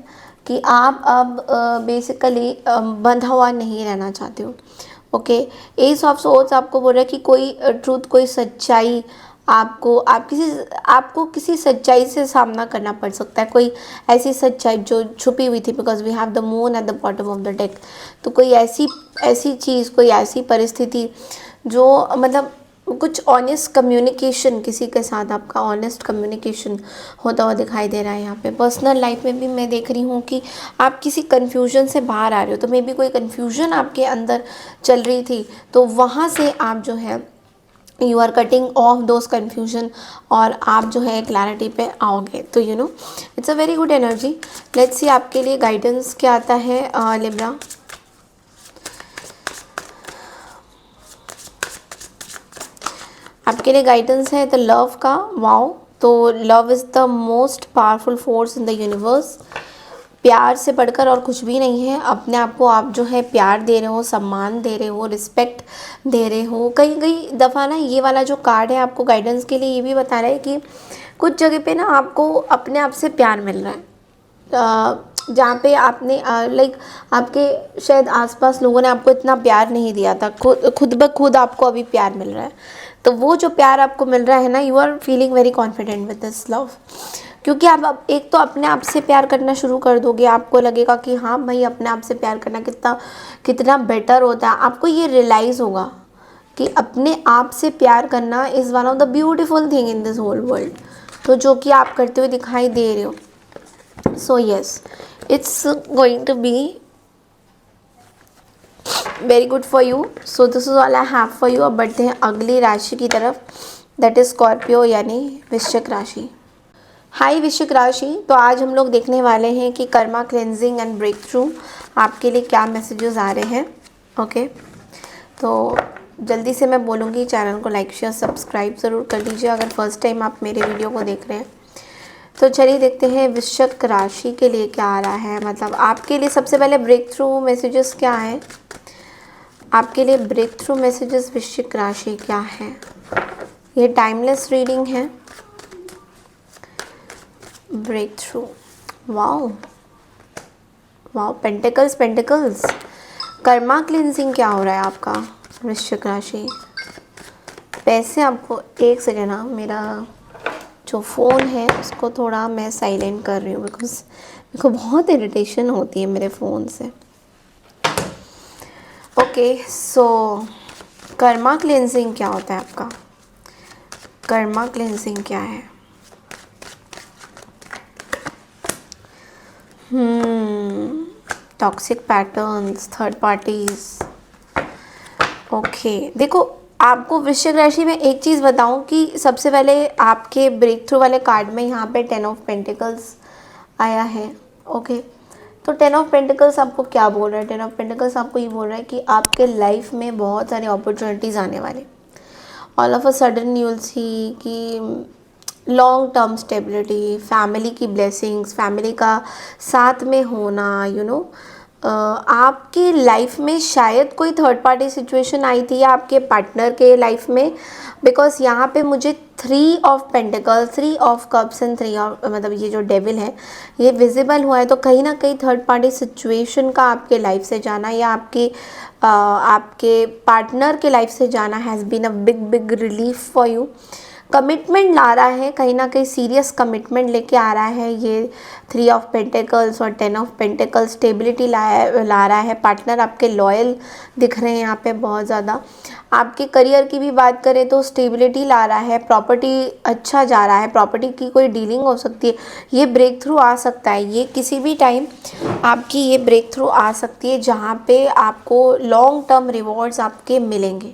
कि आप अब बेसिकली बंधा हुआ नहीं रहना चाहते हो। ओके, एस ऑफ सोर्ड्स आपको बोल रहा है कि कोई ट्रूथ, कोई सच्चाई आपको किसी सच्चाई से सामना करना पड़ सकता है। कोई ऐसी सच्चाई जो छुपी हुई थी, because we have the moon at the bottom of the deck. तो कोई ऐसी चीज़, कोई ऐसी परिस्थिति जो मतलब कुछ ऑनेस्ट कम्युनिकेशन, किसी के साथ आपका ऑनेस्ट कम्युनिकेशन होता हुआ दिखाई दे रहा है यहाँ पे। पर्सनल लाइफ में भी मैं देख रही हूँ कि आप किसी कन्फ्यूजन से बाहर आ रहे हो। तो मे बी कोई कन्फ्यूजन आपके अंदर चल रही थी, तो वहाँ से आप जो है you are cutting off those confusion और आप जो है क्लैरिटी पे आओगे। तो it's a very good energy. Let's see आपके लिए गाइडेंस क्या आता है लिब्रा। आपके लिए गाइडेंस है द लव का। वाओ, तो love is the most powerful force in the universe. प्यार से बढ़कर और कुछ भी नहीं है। अपने आप को आप जो है प्यार दे रहे हो, सम्मान दे रहे हो, रिस्पेक्ट दे रहे हो। कई दफ़ा ना ये वाला जो कार्ड है आपको गाइडेंस के लिए ये भी बता रहा है कि कुछ जगह पे ना आपको अपने आप से प्यार मिल रहा है, जहाँ पे आपने लाइक आपके शायद आसपास लोगों ने आपको इतना प्यार नहीं दिया था, खुद ब खुद आपको अभी प्यार मिल रहा है। तो वो जो प्यार आपको मिल रहा है ना, you are feeling very confident with this love, क्योंकि आप अब एक तो अपने आप से प्यार करना शुरू कर दोगे। आपको लगेगा कि हाँ भाई, अपने आप से प्यार करना कितना बेटर होता है। आपको ये रियलाइज़ होगा कि अपने आप से प्यार करना is one of the beautiful thing in this whole world, तो जो कि आप करते हुए दिखाई दे रहे हो। So yes, it's going to be very good for you. So this is all I have for you. अब बढ़ते हैं अगली राशि की तरफ, that is स्कॉर्पियो यानी वृश्चिक राशि। हाय वृश्चिक राशि, तो आज हम लोग देखने वाले हैं कि karma cleansing and breakthrough आपके लिए क्या मैसेजेस आ रहे हैं। ओके, तो जल्दी से मैं बोलूँगी चैनल को लाइक शेयर सब्सक्राइब ज़रूर कर लीजिए अगर फर्स्ट टाइम आप मेरे वीडियो को देख रहे हैं। तो चलिए देखते हैं वृश्चिक राशि के लिए क्या आ रहा है। मतलब आपके लिए सबसे पहले ब्रेक थ्रू मैसेजेस क्या है, आपके लिए ब्रेक थ्रू मैसेजेस वृश्चिक राशि क्या है। ये टाइमलेस रीडिंग है। Breakthrough, wow wow, pentacles. Karma cleansing क्या हो रहा है आपका वृश्चिक राशि। पैसे आपको, एक सेकेंड, ना मेरा जो फ़ोन है उसको थोड़ा मैं साइलेंट कर रही हूँ, बिकॉज मेरे को बहुत इरिटेशन होती है मेरे फ़ोन से। ओके, सो कर्मा क्लेंजिंग क्या होता है आपका, कर्मा क्लेंजिंग क्या है। Toxic patterns, third parties. Okay, देखो आपको वृश्चिक राशि में एक चीज़ बताऊं कि सबसे पहले आपके ब्रेक थ्रू वाले कार्ड में यहाँ पे 10 ऑफ पेंटिकल्स आया है। ओके, तो 10 ऑफ पेंटिकल्स आपको क्या बोल रहा है? 10 ऑफ पेंटिकल्स आपको ये बोल रहा है कि आपके लाइफ में बहुत सारे अपॉर्चुनिटीज़ आने वाले। All of a sudden you will see कि लॉन्ग टर्म स्टेबिलिटी, फैमिली की ब्लेसिंग्स, फैमिली का साथ में होना, आपकी लाइफ में शायद कोई थर्ड पार्टी सिचुएशन आई थी या आपके पार्टनर के लाइफ में, बिकॉज यहाँ पे मुझे 3 of pentacle, 3 of cups and 3 of, मतलब ये जो डेविल है ये विजिबल हुआ है। तो कहीं ना कहीं थर्ड पार्टी सिचुएशन का आपके लाइफ से जाना या आपके पार्टनर के लाइफ से जाना has been a big big relief for you. Commitment ला रहा है, कहीं ना कहीं सीरियस कमिटमेंट लेके आ रहा है ये 3 ऑफ पेंटिकल्स और 10 ऑफ पेंटिकल्स। स्टेबिलिटी ला रहा है। पार्टनर आपके लॉयल दिख रहे हैं यहाँ पे बहुत ज़्यादा। आपके करियर की भी बात करें तो स्टेबिलिटी ला रहा है। प्रॉपर्टी अच्छा जा रहा है, प्रॉपर्टी की कोई डीलिंग हो सकती है, ये ब्रेक थ्रू आ सकता है। ये किसी भी टाइम आपकी ये ब्रेक थ्रू आ सकती है जहाँ पे आपको लॉन्ग टर्म रिवॉर्ड्स आपके मिलेंगे,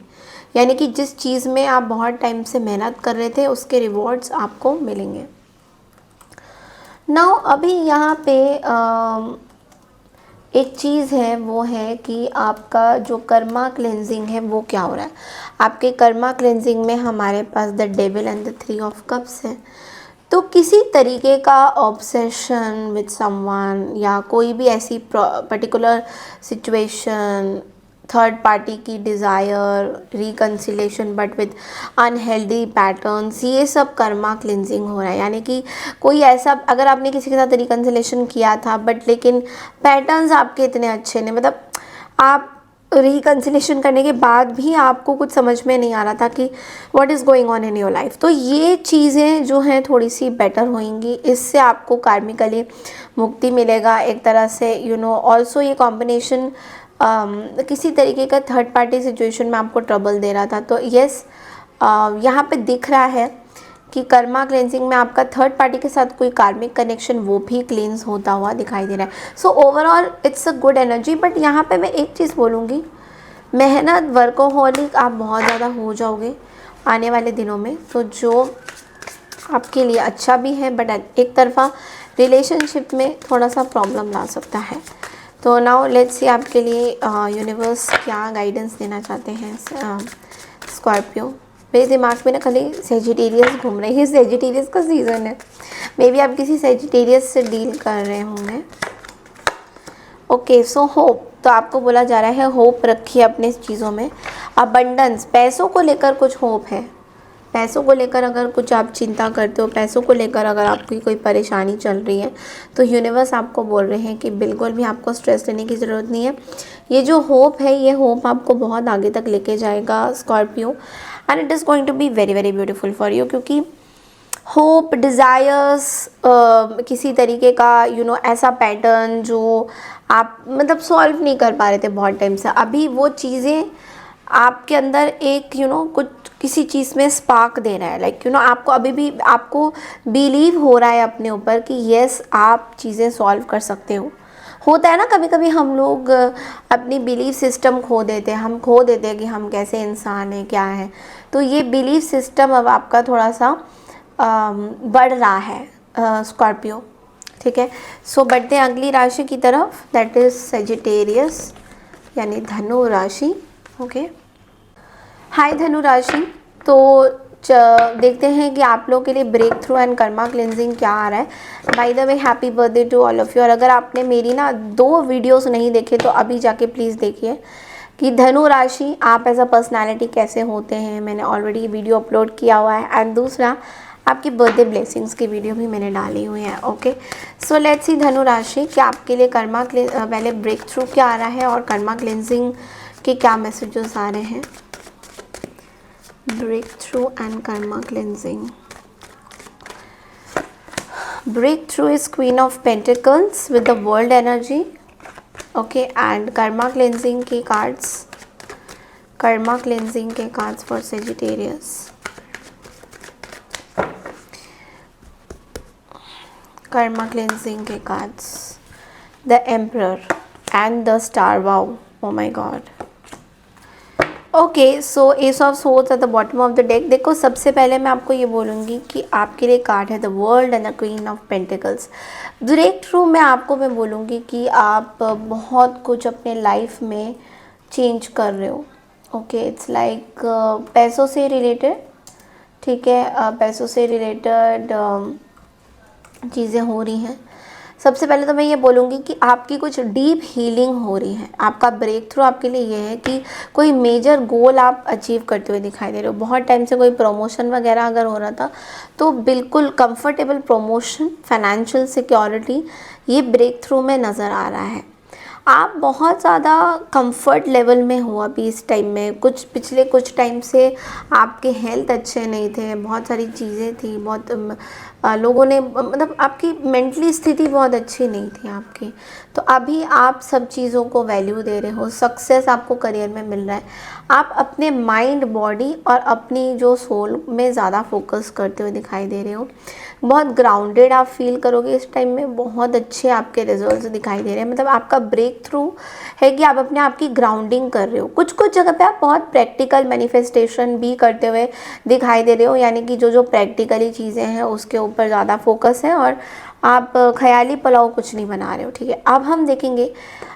यानी कि जिस चीज़ में आप बहुत टाइम से मेहनत कर रहे थे उसके रिवॉर्ड्स आपको मिलेंगे। नाउ अभी यहाँ पे एक चीज़ है, वो है कि आपका जो कर्मा क्लेंजिंग है वो क्या हो रहा है। आपके कर्मा क्लेंजिंग में हमारे पास the devil and the 3 of cups है। तो किसी तरीके का ऑब्सेशन विद समवन या कोई भी ऐसी पर्टिकुलर सिचुएशन, थर्ड पार्टी की desire, reconciliation but with unhealthy patterns, ये सब कर्मा क्लिनजिंग हो रहा है। यानी कि कोई ऐसा, अगर आपने किसी के साथ रिकन्सिलेशन किया था बट लेकिन पैटर्न्स आपके इतने अच्छे नहीं, मतलब आप रिकन्सिलेशन करने के बाद भी आपको कुछ समझ में नहीं आ रहा था कि what is going on in your life, तो ये चीज़ें जो हैं थोड़ी सी बेटर होंगी। इससे आपको कार्मिकली मुक्ति मिलेगा एक तरह से। ऑल्सो ये कॉम्बिनेशन किसी तरीके का थर्ड पार्टी सिचुएशन में आपको ट्रबल दे रहा था, तो यस यहाँ पे दिख रहा है कि कर्मा क्लेंजिंग में आपका थर्ड पार्टी के साथ कोई कार्मिक कनेक्शन वो भी क्लींस होता हुआ दिखाई दे रहा है। So overall it's a good energy. But यहाँ पे मैं एक चीज़ बोलूँगी, मेहनत, वर्कोहॉलिक आप बहुत ज़्यादा हो जाओगे आने वाले दिनों में, तो जो आपके लिए अच्छा भी है बट एक तरफा रिलेशनशिप में थोड़ा सा प्रॉब्लम ला सकता है। तो नाउ लेट्स सी आपके लिए यूनिवर्स क्या गाइडेंस देना चाहते हैं स्कॉर्पियो। मेरे दिमाग में ना खाली सेजिटेरियस घूम रही है, सेजिटेरियस का सीज़न है, मे बी आप किसी सेजिटेरियस से डील कर रहे होंगे। ओके, सो होप, तो आपको बोला जा रहा है होप रखिए अपने चीज़ों में। अबंडेंस, पैसों को लेकर कुछ होप है, पैसों को लेकर अगर कुछ आप चिंता करते हो, पैसों को लेकर अगर आपकी कोई परेशानी चल रही है, तो यूनिवर्स आपको बोल रहे हैं कि बिल्कुल भी आपको स्ट्रेस लेने की ज़रूरत नहीं है। ये जो होप है, ये होप आपको बहुत आगे तक लेके जाएगा Scorpio, and it is going to be very very beautiful for you. क्योंकि होप, डिज़ायर्स, किसी तरीके का ऐसा पैटर्न जो आप मतलब सॉल्व नहीं कर पा रहे थे बहुत टाइम से, अभी वो चीज़ें आपके अंदर एक कुछ किसी चीज़ में स्पार्क दे रहा है। लाइक आपको अभी भी आपको बिलीव हो रहा है अपने ऊपर कि यस आप चीज़ें सॉल्व कर सकते हो। होता है ना कभी कभी हम लोग अपनी बिलीफ सिस्टम खो देते हैं, हम खो देते हैं कि हम कैसे इंसान हैं, क्या है। तो ये बिलीफ सिस्टम अब आपका थोड़ा सा बढ़ रहा है स्कॉर्पियो, ठीक है। सो बढ़ते हैं अगली राशि की तरफ, दैट इज़ सेजिटेरियस यानी धनु राशि। ओके, हाय धनु राशि। तो देखते हैं कि आप लोगों के लिए breakthrough and karma cleansing क्या आ रहा है। By the way happy birthday to all of you. और अगर आपने मेरी ना 2 वीडियोस नहीं देखे तो अभी जाके प्लीज़ देखिए कि धनु राशि आप एज अ पर्सनैलिटी कैसे होते हैं, मैंने ऑलरेडी वीडियो अपलोड किया हुआ है। एंड दूसरा आपकी बर्थडे ब्लेसिंग्स की वीडियो भी मैंने डाली हुई है। ओके, सो लेट्स सी धनु राशि कि आपके लिए कर्मा पहले ब्रेक थ्रू क्या आ रहा है और कर्मा क्लिनजिंग के क्या मैसेजेस आ रहे हैं। Breakthrough and karma cleansing. Breakthrough is Queen of Pentacles with the World energy. Okay, and karma cleansing के cards. Karma cleansing के cards for Sagittarius. Karma cleansing के cards. The Emperor and the Star. Wow, oh my God. Okay, so S of swords eight the bottom of the deck. देखो, सबसे पहले मैं आपको ये बोलूँगी कि आपके लिए कार्ड है the world and the queen of pentacles. Breakthrough में आपको मैं बोलूँगी कि आप बहुत कुछ अपने लाइफ में चेंज कर रहे हो। ओके, इट्स लाइक पैसों से रिलेटेड, ठीक है, पैसों से रिलेटेड चीज़ें हो रही हैं। सबसे पहले तो मैं ये बोलूँगी कि आपकी कुछ डीप हीलिंग हो रही है। आपका ब्रेक थ्रू आपके लिए ये है कि कोई मेजर गोल आप अचीव करते हुए दिखाई दे रहे हो। बहुत टाइम से कोई प्रमोशन वगैरह अगर हो रहा था तो बिल्कुल कंफर्टेबल प्रमोशन, फाइनेंशियल सिक्योरिटी, ये ब्रेक थ्रू में नज़र आ रहा है। आप बहुत ज़्यादा कंफर्ट लेवल में हो अभी इस टाइम में। पिछले कुछ टाइम से आपके हेल्थ अच्छे नहीं थे, बहुत सारी चीज़ें थी, बहुत लोगों ने मतलब आपकी मेंटली स्थिति बहुत अच्छी नहीं थी आपकी। तो अभी आप सब चीज़ों को वैल्यू दे रहे हो, सक्सेस आपको करियर में मिल रहा है। आप अपने माइंड, बॉडी और अपनी जो सोल में ज़्यादा फोकस करते हुए दिखाई दे रहे हो। बहुत ग्राउंडेड आप फील करोगे इस टाइम में। बहुत अच्छे आपके रिजल्ट्स दिखाई दे रहे हैं। मतलब आपका ब्रेक थ्रू है कि आप अपने आप की ग्राउंडिंग कर रहे हो। कुछ कुछ जगह पे आप बहुत प्रैक्टिकल मैनिफेस्टेशन भी करते हुए दिखाई दे रहे हो, यानी कि जो प्रैक्टिकली चीज़ें हैं उसके ऊपर ज़्यादा फोकस है और आप ख्याली पुलाव कुछ नहीं बना रहे हो, ठीक है। अब हम देखेंगे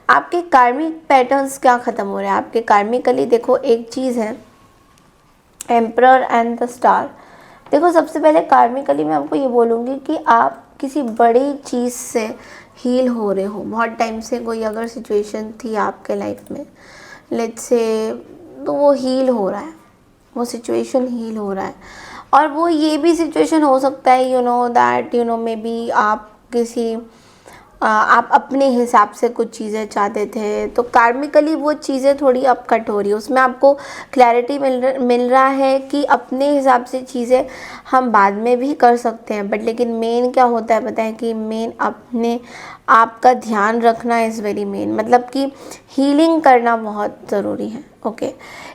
आपके कार्मिक पैटर्न्स क्या ख़त्म हो रहे हैं। आपके कार्मिकली देखो, एक चीज़ है एम्परर एंड द स्टार। देखो, सबसे पहले कार्मिकली मैं आपको ये बोलूँगी कि आप किसी बड़ी चीज़ से हील हो रहे हो। बहुत टाइम से कोई अगर सिचुएशन थी आपके लाइफ में, लेट्स से, तो वो हील हो रहा है, वो सिचुएशन हील हो रहा है। और वो ये भी सिचुएशन हो सकता है, you know that, you know may be आप किसी आप अपने हिसाब से कुछ चीज़ें चाहते थे, तो कार्मिकली वो चीज़ें थोड़ी अब कट हो रही है। उसमें आपको क्लैरिटी मिल रहा है कि अपने हिसाब से चीज़ें हम बाद में भी कर सकते हैं, बट लेकिन मेन क्या होता है पता है कि मेन अपने आपका ध्यान रखना इज़ वेरी मेन। मतलब कि हीलिंग करना बहुत ज़रूरी है। ओके,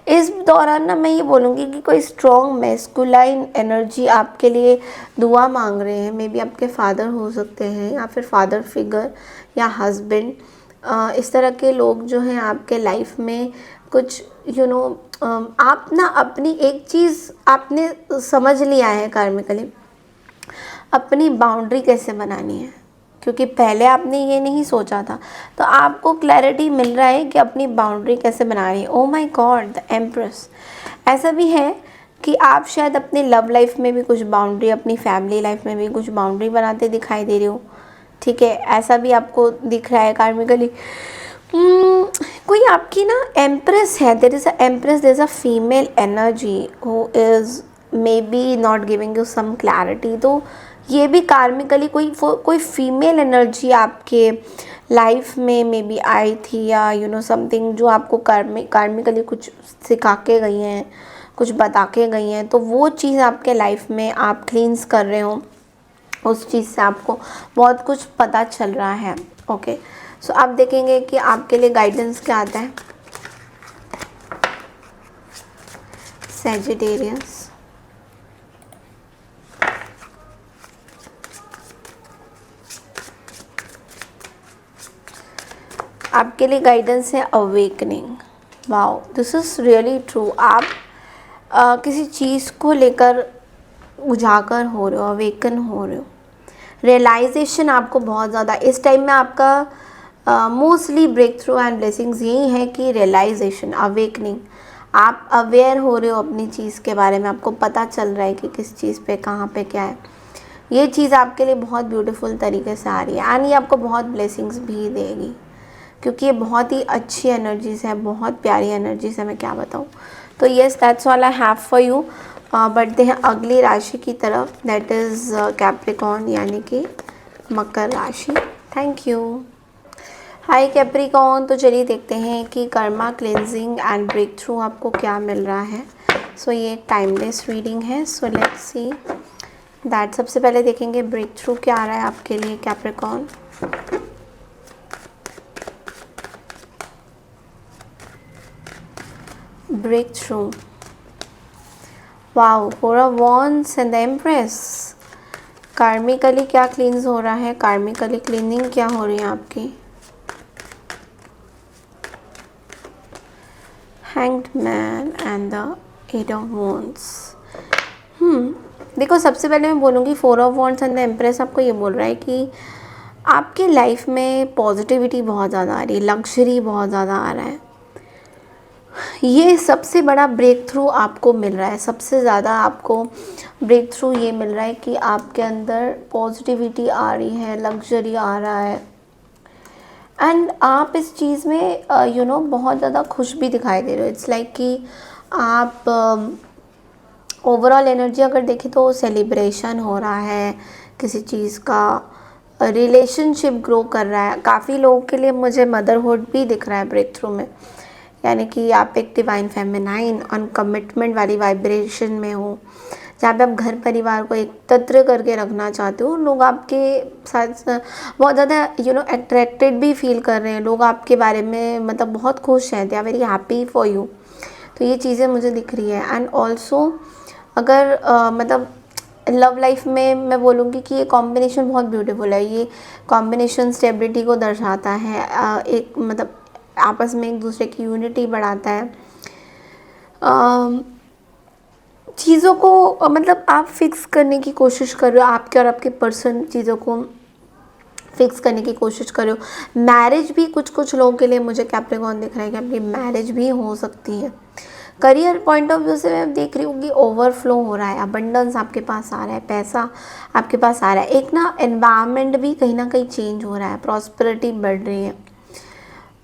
इस दौरान ना मैं ये बोलूँगी कि कोई स्ट्रॉन्ग मैस्कुलाइन एनर्जी आपके लिए दुआ मांग रहे हैं। मे बी आपके फादर हो सकते हैं या फिर फादर फिगर या हस्बैंड। इस तरह के लोग जो हैं आपके लाइफ में कुछ, यू नो, आप ना अपनी एक चीज़ आपने समझ लिया है कार्मिकली, अपनी बाउंड्री कैसे बनानी है, क्योंकि पहले आपने ये नहीं सोचा था। तो आपको क्लैरिटी मिल रहा है कि अपनी बाउंड्री कैसे बना रही है। ओ माय गॉड, द एम्प्रेस। ऐसा भी है कि आप शायद अपनी लव लाइफ में भी कुछ बाउंड्री, अपनी फैमिली लाइफ में भी कुछ बाउंड्री बनाते दिखाई दे रहे हो, ठीक है। ऐसा भी आपको दिख रहा है कार्मिकली। कोई आपकी ना एम्प्रेस है, there is a empress, there is a female energy who is may be not giving you some clarity. तो ये भी कार्मिकली कोई फीमेल एनर्जी आपके लाइफ में मे बी आई थी, या यू नो समथिंग, जो आपको कार्मिकली कुछ सिखा के गई हैं, कुछ बता के गई हैं। तो वो चीज़ आपके लाइफ में आप क्लींस कर रहे हो, उस चीज़ से आपको बहुत कुछ पता चल रहा है। ओके, सो आप देखेंगे कि आपके लिए गाइडेंस क्या आता है। सैजिटेरियस, आपके लिए गाइडेंस है awakening. Wow, this is really true. आप किसी चीज़ को लेकर उजागर हो रहे हो, अवेकन हो रहे हो। रियलाइजेशन आपको बहुत ज़्यादा इस टाइम में आपका mostly breakthrough and blessings यही है कि रियलाइजेशन, अवेकनिंग। आप अवेयर हो रहे हो अपनी चीज़ के बारे में, आपको पता चल रहा है कि किस चीज़ पे, कहाँ पे क्या है। ये चीज़ आपके लिए बहुत ब्यूटीफुल तरीके से आ रही है एंड ये आपको बहुत ब्लेसिंग्स भी देगी, क्योंकि ये बहुत ही अच्छी एनर्जीज है, बहुत प्यारी एनर्जीज है, मैं क्या बताऊँ। तो yes, that's all I have for you. बढ़ते हैं अगली राशि की तरफ, दैट इज़ कैप्रिकॉर्न, यानी कि मकर राशि। Thank you. हाय कैप्रिकॉर्न, तो चलिए देखते हैं कि karma cleansing and breakthrough आपको क्या मिल रहा है। सो ये टाइमलेस रीडिंग है, सो लेट्स सी दैट। सबसे पहले देखेंगे ब्रेक थ्रू क्या आ रहा है आपके लिए Capricorn. Breakthrough. Wow, four of wands and the empress. Karmically क्या क्लींस हो रहा है, कार्मिकली क्लीनिंग क्या हो रही है आपकी। Hanged man and the 8 of wands. देखो, सबसे पहले मैं बोलूँगी 4 of wands and the empress आपको ये बोल रहा है कि आपके लाइफ में पॉजिटिविटी बहुत ज़्यादा आ रही है, लग्जरी बहुत ज़्यादा आ रहा है। ये सबसे बड़ा ब्रेक थ्रू आपको मिल रहा है, सबसे ज़्यादा आपको ब्रेक थ्रू ये मिल रहा है कि आपके अंदर पॉजिटिविटी आ रही है, लग्जरी आ रहा है, एंड आप इस चीज़ में बहुत ज़्यादा खुश भी दिखाई दे रहे हो। इट्स लाइक कि आप ओवरऑल एनर्जी अगर देखें तो सेलिब्रेशन हो रहा है किसी चीज़ का, रिलेशनशिप ग्रो कर रहा है। काफ़ी लोगों के लिए मुझे मदरहुड भी दिख रहा है ब्रेक थ्रू में, यानी कि आप एक डिवाइन फेमिनाइन और कमिटमेंट वाली वाइब्रेशन में हो, जहाँ पे आप घर परिवार को एकत्र करके रखना चाहते हो। लोग आपके साथ बहुत ज़्यादा अट्रैक्टेड भी फील कर रहे हैं, लोग आपके बारे में मतलब बहुत खुश हैं, they are very happy for you. तो ये चीज़ें मुझे दिख रही है। एंड ऑल्सो अगर मतलब लव लाइफ में मैं बोलूँगी कि ये कॉम्बिनेशन बहुत ब्यूटीफुल है। ये कॉम्बिनेशन स्टेबिलिटी को दर्शाता है, एक मतलब आपस में एक दूसरे की यूनिटी बढ़ाता है। चीज़ों को मतलब आप फिक्स करने की कोशिश कर रहे हो, आपके और आपके पर्सन चीज़ों को फिक्स करने की कोशिश कर रहे हो। मैरिज भी कुछ लोगों के लिए मुझे कैप्रिकॉर्न दिख रहा है कि आपकी मैरिज भी हो सकती है। करियर पॉइंट ऑफ व्यू से मैं देख रही हूँ कि ओवरफ्लो हो रहा है, अबंडेंस आपके पास आ रहा है, पैसा आपके पास आ रहा है। एक ना एनवायरनमेंट भी कहीं ना कहीं चेंज हो रहा है, प्रॉस्पेरिटी बढ़ रही है,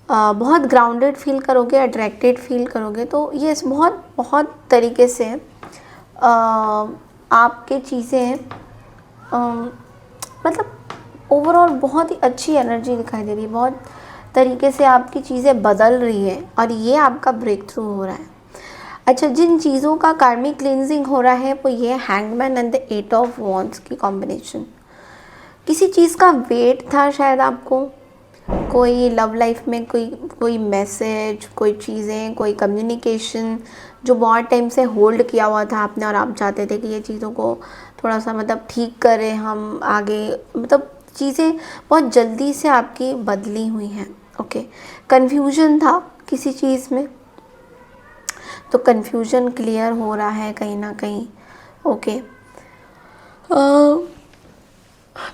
बहुत ग्राउंडेड फील करोगे, अट्रैक्टेड फील करोगे। तो ये बहुत बहुत तरीके से आपके चीज़ें मतलब ओवरऑल बहुत ही अच्छी एनर्जी दिखाई दे रही है, बहुत तरीके से आपकी चीज़ें बदल रही है और ये आपका ब्रेक थ्रू हो रहा है। अच्छा, जिन चीज़ों का कार्मिक क्लींजिंग हो रहा है वो ये hangman and the 8 of wands की कॉम्बिनेशन। किसी चीज़ का वेट था शायद आपको, कोई लव लाइफ में कोई मैसेज, कोई चीज़ें, कोई कम्युनिकेशन जो बहुत टाइम से होल्ड किया हुआ था आपने, और आप चाहते थे कि ये चीज़ों को थोड़ा सा मतलब ठीक करें हम आगे, मतलब चीज़ें बहुत जल्दी से आपकी बदली हुई हैं। ओके, कन्फ्यूजन था किसी चीज़ में, तो कन्फ्यूजन क्लियर हो रहा है कहीं ना कहीं। ओके,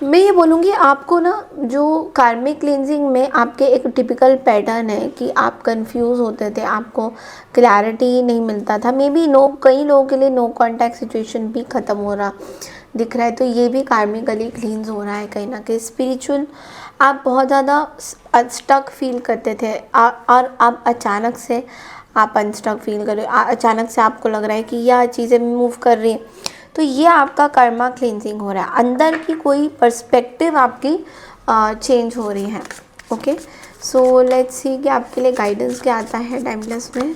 मैं ये बोलूँगी आपको ना, जो कार्मिक क्लींजिंग में आपके एक टिपिकल पैटर्न है कि आप कंफ्यूज होते थे, आपको क्लैरिटी नहीं मिलता था। मे बी कई लोगों के लिए नो कांटेक्ट सिचुएशन भी ख़त्म हो रहा दिख रहा है, तो ये भी कार्मिकली क्लींस हो रहा है कहीं ना कहीं। स्पिरिचुअल आप बहुत ज़्यादा अनस्टक फील करते थे और अब अचानक से आप अनस्टक फील कर रहे हो, अचानक से आपको लग रहा है कि यह चीज़ें मूव कर रही हैं। तो ये आपका कर्मा क्लींजिंग हो रहा है, अंदर की कोई पर्सपेक्टिव आपकी चेंज हो रही है। ओके, सो लेट्स सी कि आपके लिए गाइडेंस क्या आता है टाइमलेस में।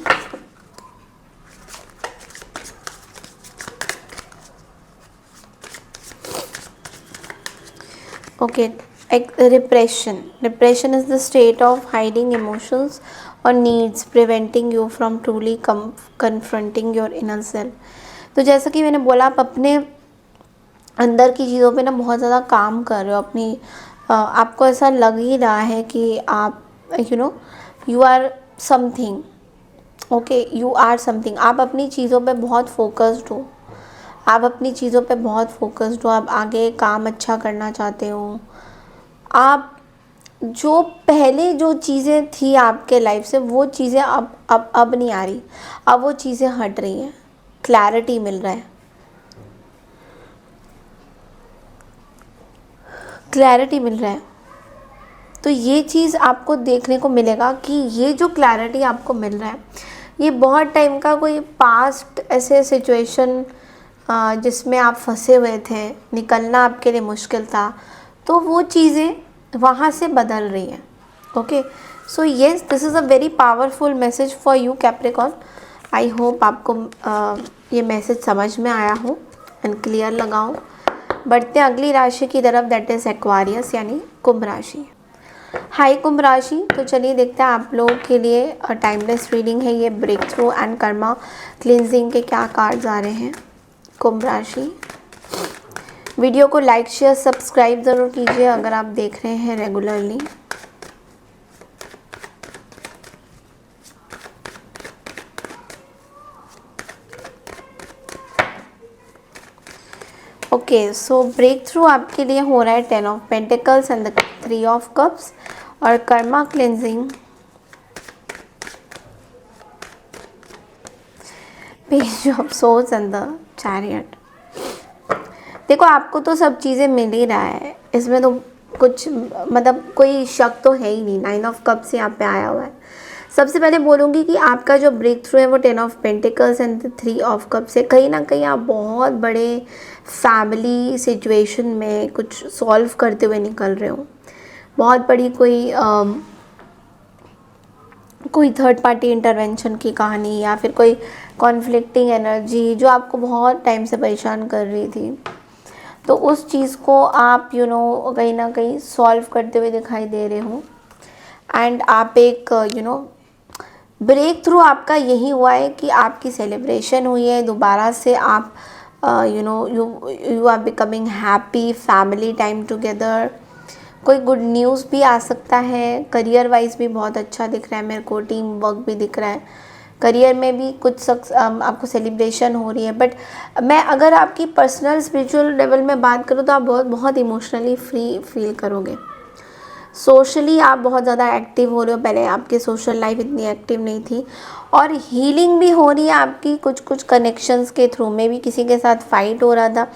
Okay, repression is the state of hiding emotions और needs, preventing you from truly confronting your inner self. तो जैसा कि मैंने बोला, आप अपने अंदर की चीज़ों पे ना बहुत ज़्यादा काम कर रहे हो, अपनी आपको ऐसा लग ही रहा है कि आप you are something. Okay, you are something. आप अपनी चीज़ों पे बहुत फोकस्ड हो, आप अपनी चीज़ों पे बहुत फोकस्ड हो, आप आगे काम अच्छा करना चाहते हो। आप जो पहले जो चीज़ें थी आपके लाइफ से, वो चीज़ें अब नहीं आ रही, अब वो चीज़ें हट रही हैं, क्लैरिटी मिल रहा है, क्लैरिटी मिल रहा है। तो ये चीज़ आपको देखने को मिलेगा कि ये जो क्लैरिटी आपको मिल रहा है, ये बहुत टाइम का कोई पास्ट ऐसे सिचुएशन जिसमें आप फंसे हुए थे, निकलना आपके लिए मुश्किल था, तो वो चीज़ें वहाँ से बदल रही हैं। Okay, so yes, this is a very powerful message for you Capricorn. I hope आपको ये मैसेज समझ में आया हो एंड क्लियर लगा हो। बढ़ते हैं अगली राशि की तरफ, दैट इज़ एक्वारियस यानी कुंभ राशि। हाय कुंभ राशि, तो चलिए देखते हैं आप लोगों के लिए टाइमलेस रीडिंग है ये, breakthrough and karma cleansing के क्या कार्ड्स आ रहे हैं कुंभ राशि। वीडियो को लाइक शेयर सब्सक्राइब ज़रूर कीजिए अगर आप देख रहे हैं regularly. Okay, so breakthrough आपके लिए हो रहा है 10 of pentacles and the 3 of cups, और karma cleansing, page of swords and the chariot. देखो, आपको तो सब चीज़ें मिल ही रहा है, इसमें तो कुछ मतलब कोई शक तो है ही नहीं। 9 ऑफ कप्स यहाँ पे आया हुआ है। सबसे पहले बोलूँगी कि आपका जो ब्रेक थ्रू है वो 10 of pentacles and 3 of cups है। कहीं ना कहीं आप बहुत बड़े फैमिली सिचुएशन में कुछ सॉल्व करते हुए निकल रहे हो। बहुत बड़ी कोई थर्ड पार्टी इंटरवेंशन की कहानी, या फिर कोई कॉन्फ्लिक्टिंग एनर्जी जो आपको बहुत टाइम से परेशान कर रही थी, तो उस चीज़ को आप कहीं ना कहीं सॉल्व करते हुए दिखाई दे रहे हो। एंड आप एक ब्रेक थ्रू आपका यही हुआ है कि आपकी सेलिब्रेशन हुई है, दोबारा से आप you are becoming happy, family time together. कोई गुड न्यूज़ भी आ सकता है। करियर वाइज भी बहुत अच्छा दिख रहा है मेरे को, टीम वर्क भी दिख रहा है, करियर में भी कुछ आपको सेलिब्रेशन हो रही है। बट मैं अगर आपकी पर्सनल स्पिरिचुअल लेवल में बात करूँ तो आप बहुत बहुत इमोशनली फ्री फील करोगे। सोशली आप बहुत ज़्यादा एक्टिव हो रहे हो, पहले आपकी सोशल लाइफ इतनी एक्टिव नहीं थी। और हीलिंग भी हो रही है आपकी कुछ कुछ कनेक्शंस के थ्रू में भी। किसी के साथ फाइट हो रहा था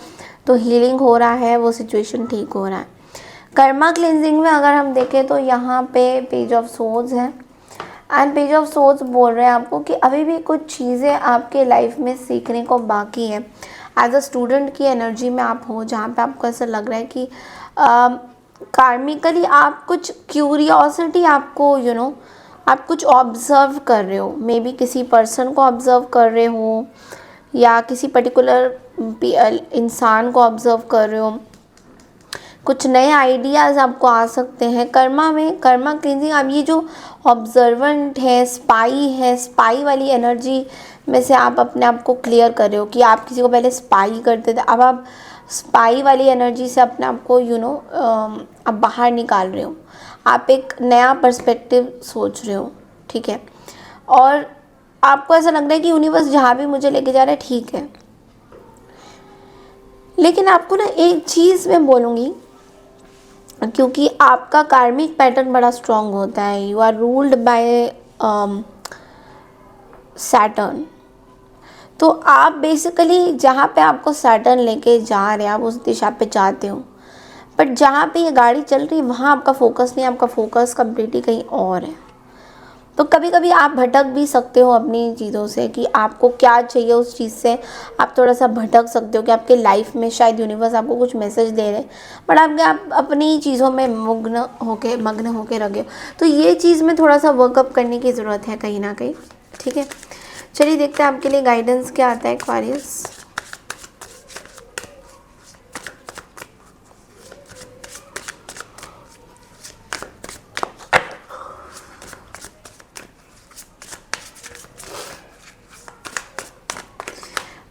तो हीलिंग हो रहा है, वो सिचुएशन ठीक हो रहा है। कर्मा क्लिनजिंग में अगर हम देखें तो यहाँ पे पेज ऑफ सोर्ड्स है, एंड पेज ऑफ सोर्ड्स बोल रहे हैं आपको कि अभी भी कुछ चीज़ें आपके लाइफ में सीखने को बाकी है। एज अ स्टूडेंट की एनर्जी में आप हो, जहाँ पे आपको ऐसा लग रहा है कि कार्मिकली आप कुछ क्यूरियोसिटी आपको आप कुछ ऑब्जर्व कर रहे हो। मे बी किसी पर्सन को ऑब्जर्व कर रहे हो, या किसी पर्टिकुलर इंसान को ऑब्जर्व कर रहे हो। कुछ नए आइडियाज़ आपको आ सकते हैं। कर्मा में कर्मा क्लींजिंग, आप ये जो ऑब्जर्वेंट है, स्पाई वाली एनर्जी में से आप अपने आप को क्लियर कर रहे हो कि आप किसी को पहले स्पाई करते थे, अब आप स्पाई वाली एनर्जी से अपने आप को आप बाहर निकाल रहे हो। आप एक नया पर्सपेक्टिव सोच रहे हो, ठीक है। और आपको ऐसा लग रहा है कि यूनिवर्स जहाँ भी मुझे लेके जा रहा है ठीक है। लेकिन आपको ना एक चीज़ मैं बोलूँगी, क्योंकि आपका कार्मिक पैटर्न बड़ा स्ट्रॉन्ग होता है। You are ruled by Saturn. तो आप बेसिकली जहाँ पे आपको सैटर्न लेके जा रहे हैं, आप उस दिशा पे जाते हो, बट जहाँ पे ये गाड़ी चल रही है वहाँ आपका फोकस नहीं, आपका फोकस कम्प्लीटली कहीं और है। तो कभी कभी आप भटक भी सकते हो अपनी चीज़ों से कि आपको क्या चाहिए, उस चीज़ से आप थोड़ा सा भटक सकते हो कि आपके लाइफ में शायद यूनिवर्स आपको कुछ मैसेज दे रहे हैं, बट आप अपनी चीज़ों में मग्न होके रह गए। तो ये चीज़ में थोड़ा सा वर्कअप करने की ज़रूरत है कहीं ना कहीं, ठीक है। चलिए देखते हैं आपके लिए गाइडेंस क्या आता है एक्वेरियस।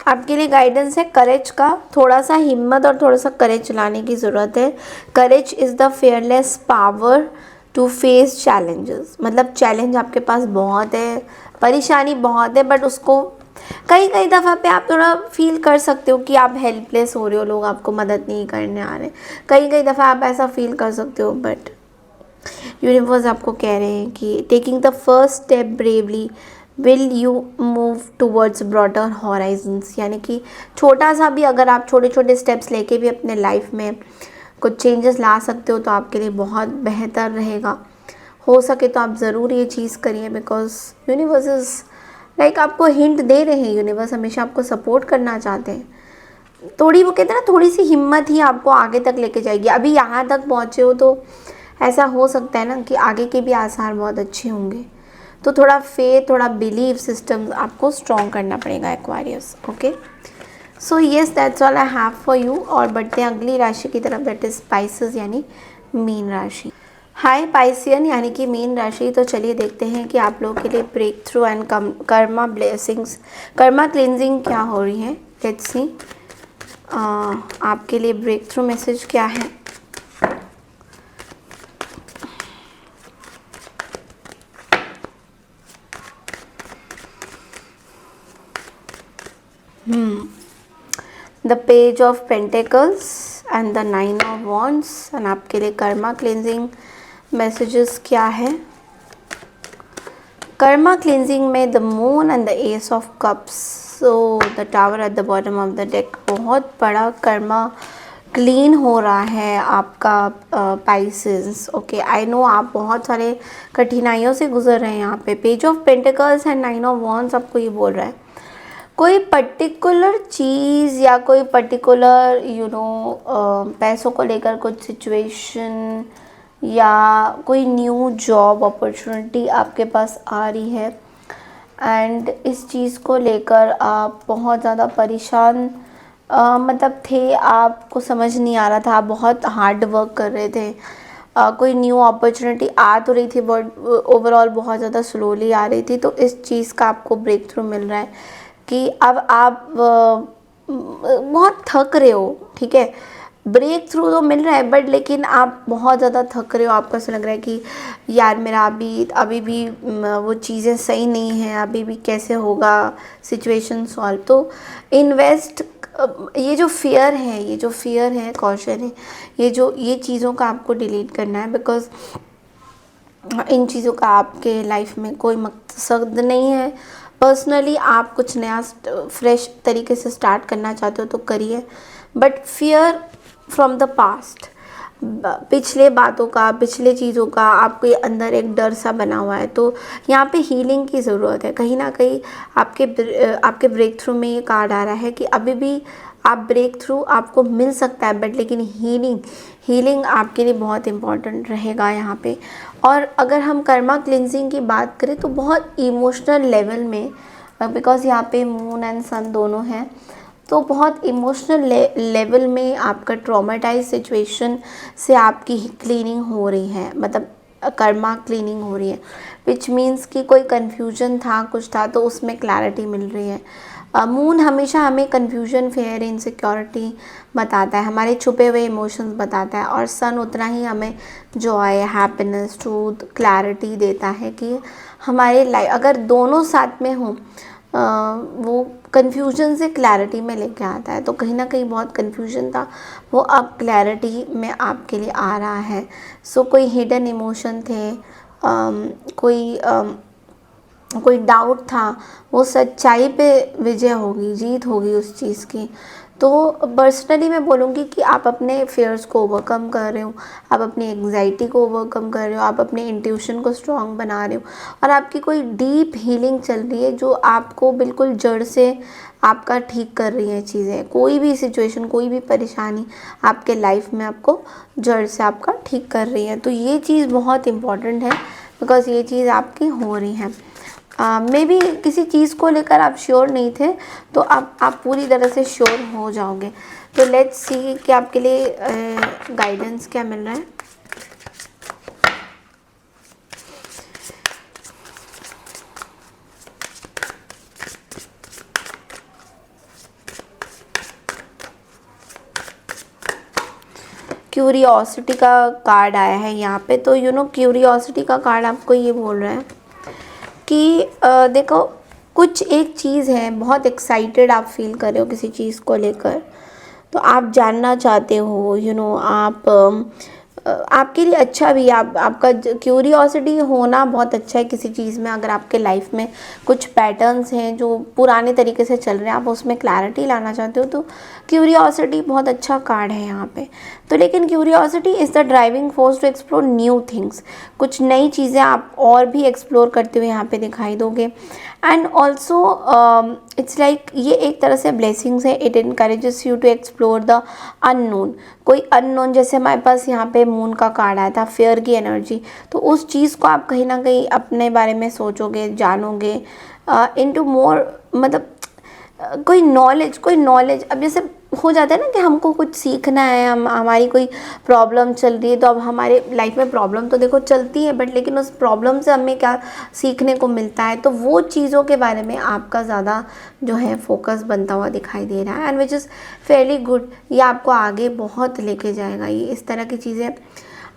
आपके लिए गाइडेंस है करेज का। थोड़ा सा हिम्मत और थोड़ा सा करेज लाने की ज़रूरत है। Courage is the fearless power to face challenges. मतलब चैलेंज आपके पास बहुत है, परेशानी बहुत है, बट उसको कई दफ़ा पे आप थोड़ा फील कर सकते हो कि आप हेल्पलेस हो रहे हो, लोग आपको मदद नहीं करने आ रहे। कई दफ़ा आप ऐसा फील कर सकते हो, बट यूनिवर्स आपको कह रहे हैं कि taking the first step bravely will you move towards broader horizons. यानी कि छोटा सा भी अगर आप छोटे छोटे स्टेप्स लेके भी अपने लाइफ में कुछ चेंजेस ला सकते हो तो आपके लिए बहुत बेहतर रहेगा। हो सके तो आप ज़रूर ये चीज़ करिए, बिकॉज यूनिवर्स इज़ लाइक आपको हिंट दे रहे हैं। यूनिवर्स हमेशा आपको सपोर्ट करना चाहते हैं। थोड़ी वो कहते हैं ना, थोड़ी सी हिम्मत ही आपको आगे तक लेके जाएगी। अभी यहाँ तक पहुँचे हो तो ऐसा हो सकता है ना कि आगे के भी आसार बहुत अच्छे होंगे। तो थोड़ा फेथ, थोड़ा बिलीव सिस्टम आपको स्ट्रॉन्ग करना पड़ेगा Aquarius. Okay, so yes, that's all I have for you. और बढ़ते हैं अगली राशि की तरफ, दैट इज स्पाइसेस यानी मीन राशि। हाय पाइसियन यानी कि मीन राशि। तो चलिए देखते हैं कि आप लोगों के लिए breakthrough and karma blessings, karma cleansing क्या हो रही है। लेट्स सी आपके लिए ब्रेक थ्रू मैसेज क्या है। The page of pentacles and the 9 of wands. And आपके लिए कर्मा क्लिनजिंग मैसेजेस क्या है? कर्मा क्लिनजिंग में the moon and the ace of cups. So the tower eight the bottom of the deck, बहुत बड़ा कर्मा क्लीन हो रहा है आपका पाइसेस। ओके, आई नो आप बहुत सारे कठिनाइयों से गुजर रहे हैं यहाँ पे। Page of pentacles and 9 of wands आपको ये बोल रहा है कोई पर्टिकुलर चीज़ या कोई पर्टिकुलर पैसों को लेकर कुछ सिचुएशन या कोई न्यू जॉब अपॉर्चुनिटी आपके पास आ रही है। एंड इस चीज़ को लेकर आप बहुत ज़्यादा परेशान मतलब थे, आपको समझ नहीं आ रहा था, आप बहुत हार्ड वर्क कर रहे थे। कोई न्यू अपॉर्चुनिटी आ तो रही थी बट ओवरऑल बहुत ज़्यादा स्लोली आ रही थी। तो इस चीज़ का आपको ब्रेक थ्रू मिल रहा है कि अब आप बहुत थक रहे हो, ठीक है। ब्रेक थ्रू तो मिल रहा है बट लेकिन आप बहुत ज़्यादा थक रहे हो। आपको ऐसा लग रहा है कि यार मेरा अभी भी वो चीज़ें सही नहीं हैं, अभी भी कैसे होगा सिचुएशन सॉल्व। तो इन्वेस्ट, ये जो फियर है कॉशन है, ये चीज़ों का आपको डिलीट करना है। बिकॉज इन चीज़ों का आपके लाइफ में कोई मकसद नहीं है। पर्सनली आप कुछ नया फ्रेश तरीके से स्टार्ट करना चाहते हो तो करिए, but fear from the past, पिछले बातों का, पिछले चीज़ों का आपके अंदर एक डर सा बना हुआ है। तो यहाँ पे हीलिंग की ज़रूरत है। कहीं ना कहीं आपके ब्रेक थ्रू में ये कार्ड आ रहा है कि अभी भी आप ब्रेक थ्रू आपको मिल सकता है बट लेकिन हीलिंग आपके लिए बहुत इम्पॉर्टेंट रहेगा यहाँ पे। और अगर हम कर्मा क्लिनजिंग की बात करें तो बहुत इमोशनल लेवल में, बिकॉज यहाँ पे मून एंड सन दोनों हैं, तो बहुत इमोशनल लेवल में आपका ट्रॉमेटाइज सिचुएशन से आपकी क्लीनिंग हो रही है, मतलब कर्मा क्लीनिंग हो रही है। विच मीन्स कि कोई कन्फ्यूजन था, कुछ था, तो उसमें क्लैरिटी मिल रही है। मून हमेशा हमें कन्फ्यूजन, फेयर, इनसिक्योरिटी बताता है, हमारे छुपे हुए इमोशंस बताता है। और सन उतना ही हमें जॉय, हैप्पीनेस, ट्रूथ, क्लैरिटी देता है कि हमारे लाइफ अगर दोनों साथ में हों, वो कन्फ्यूजन से क्लैरिटी में लेके आता है। तो कहीं ना कहीं बहुत कन्फ्यूजन था, वो अब क्लैरिटी में आपके लिए आ रहा है। सो कोई हिडन इमोशन थे, कोई डाउट था, वो सच्चाई पे विजय होगी, जीत होगी उस चीज़ की। तो पर्सनली मैं बोलूँगी कि आप अपने फेयर्स को ओवरकम कर रहे हो, आप अपनी एंग्जाइटी को ओवरकम कर रहे हो, आप अपने इंट्यूशन को स्ट्रॉन्ग बना रहे हो, और आपकी कोई डीप हीलिंग चल रही है जो आपको बिल्कुल जड़ से आपका ठीक कर रही है चीज़ें। कोई भी सिचुएशन, कोई भी परेशानी आपके लाइफ में आपको जड़ से आपका ठीक कर रही है। तो ये चीज़ बहुत इम्पॉर्टेंट है बिकॉज ये चीज़ आपकी हो रही है। मे बी किसी चीज़ को लेकर आप श्योर नहीं थे, तो अब आप पूरी तरह से श्योर हो जाओगे। तो लेट्स सी कि आपके लिए गाइडेंस क्या मिल रहा है। क्यूरियोसिटी का कार्ड आया है यहाँ पे। तो क्यूरियोसिटी का कार्ड आपको ये बोल रहा है कि देखो, कुछ एक चीज़ है, बहुत एक्साइटेड आप फील कर रहे हो किसी चीज़ को लेकर, तो आप जानना चाहते हो, आप आपके लिए अच्छा भी, आपका क्यूरियोसिटी होना बहुत अच्छा है किसी चीज़ में। अगर आपके लाइफ में कुछ पैटर्न्स हैं जो पुराने तरीके से चल रहे हैं, आप उसमें क्लैरिटी लाना चाहते हो, तो क्यूरियोसिटी बहुत अच्छा कार्ड है यहाँ पे। तो लेकिन curiosity is the driving force to explore new things. कुछ नई चीज़ें आप और भी एक्सप्लोर करते हुए यहाँ पे दिखाई दोगे। एंड ऑल्सो इट्स लाइक ये एक तरह से ब्लेसिंग्स है। It encourages you to explore the unknown. कोई अननोन, जैसे हमारे पास यहाँ पे मून का कार्ड आया था, फेयर की एनर्जी, तो उस चीज़ को आप कहीं ना कहीं अपने बारे में सोचोगे, जानोगे, इनटू मोर, मतलब कोई नॉलेज। अब जैसे हो जाता है ना कि हमको कुछ सीखना है, हमारी कोई प्रॉब्लम चल रही है, तो अब हमारे लाइफ में प्रॉब्लम तो देखो चलती है, बट लेकिन उस प्रॉब्लम से हमें क्या सीखने को मिलता है, तो वो चीज़ों के बारे में आपका ज़्यादा जो है फोकस बनता हुआ दिखाई दे रहा है। And which is fairly good. ये आपको आगे बहुत लेके जाएगा। ये इस तरह की चीज़ें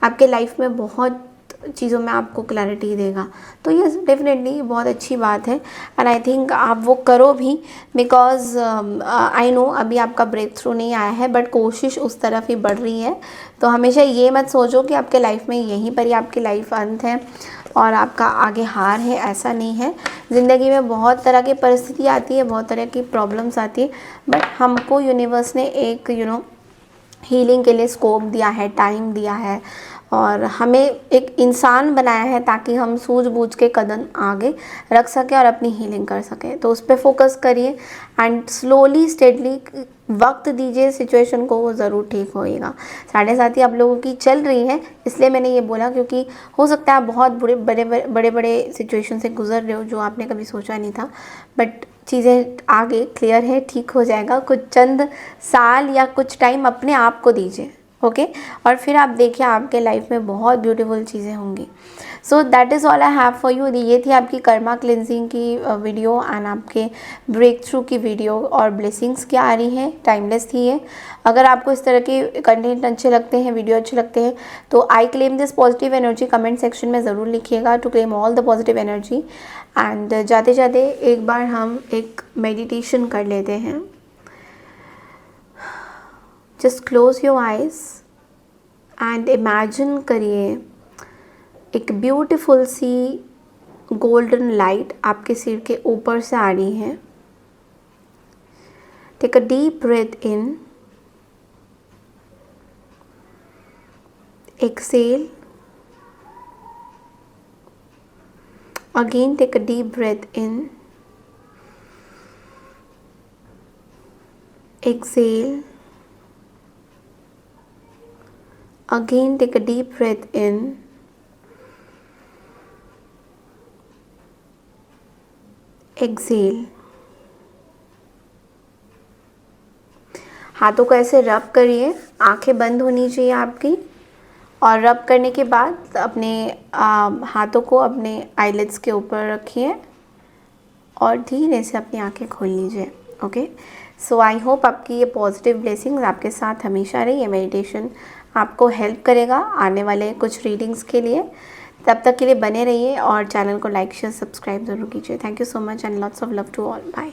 आपके लाइफ में बहुत चीज़ों में आपको क्लैरिटी देगा। तो ये डेफिनेटली बहुत अच्छी बात है एंड आई थिंक आप वो करो भी, बिकॉज आई नो अभी आपका ब्रेक थ्रू नहीं आया है बट कोशिश उस तरफ ही बढ़ रही है। तो हमेशा ये मत सोचो कि आपके लाइफ में यहीं पर ही आपकी लाइफ अंत है और आपका आगे हार है, ऐसा नहीं है। ज़िंदगी में बहुत तरह की परिस्थिति आती है, बहुत तरह की प्रॉब्लम्स आती है, बट हमको यूनिवर्स ने एक हीलिंग के लिए स्कोप दिया है, टाइम दिया है और हमें एक इंसान बनाया है ताकि हम सूझबूझ के कदम आगे रख सकें और अपनी हीलिंग कर सकें। तो उस पर फोकस करिए एंड स्लोली स्टेडली वक्त दीजिए सिचुएशन को, वो ज़रूर ठीक होएगा। 7.5 आप लोगों की चल रही है, इसलिए मैंने ये बोला क्योंकि हो सकता है आप बहुत बड़े बड़े सिचुएशन से गुजर रहे हो जो आपने कभी सोचा नहीं था, बट चीज़ें आगे क्लियर है, ठीक हो जाएगा। कुछ चंद साल या कुछ टाइम अपने आप को दीजिए, ओके और फिर आप देखिए आपके लाइफ में बहुत ब्यूटीफुल चीज़ें होंगी। So that is all I have for you. ये थी आपकी कर्मा क्लिनजिंग की वीडियो एंड आपके ब्रेक थ्रू की वीडियो और ब्लेसिंग्स क्या आ रही हैं, टाइमलेस थी ये। अगर आपको इस तरह के कंटेंट अच्छे लगते हैं, वीडियो अच्छे लगते हैं तो I claim this positive energy comment section में ज़रूर लिखिएगा to claim all the positive energy. And जाते जाते एक बार हम एक मेडिटेशन कर लेते हैं। Just close your eyes and imagine करिए एक ब्यूटीफुल सी गोल्डन लाइट आपके सिर के ऊपर से आ रही है। Take a deep breath in, exhale, again take a deep breath in, exhale, again take a deep breath in, exhale। हाथों को ऐसे रब करिए, आंखें बंद होनी चाहिए आपकी और रब करने के बाद अपने हाथों को अपने आईलिड्स के ऊपर रखिए और धीरे से अपनी आंखें खोल लीजिए। ओके, सो आई होप आपकी ये पॉजिटिव ब्लेसिंग्स आपके साथ हमेशा रही। ये मेडिटेशन आपको हेल्प करेगा आने वाले कुछ रीडिंग्स के लिए। तब तक के लिए बने रहिए और चैनल को लाइक शेयर सब्सक्राइब ज़रूर कीजिए। Thank you so much and lots of love to all. Bye.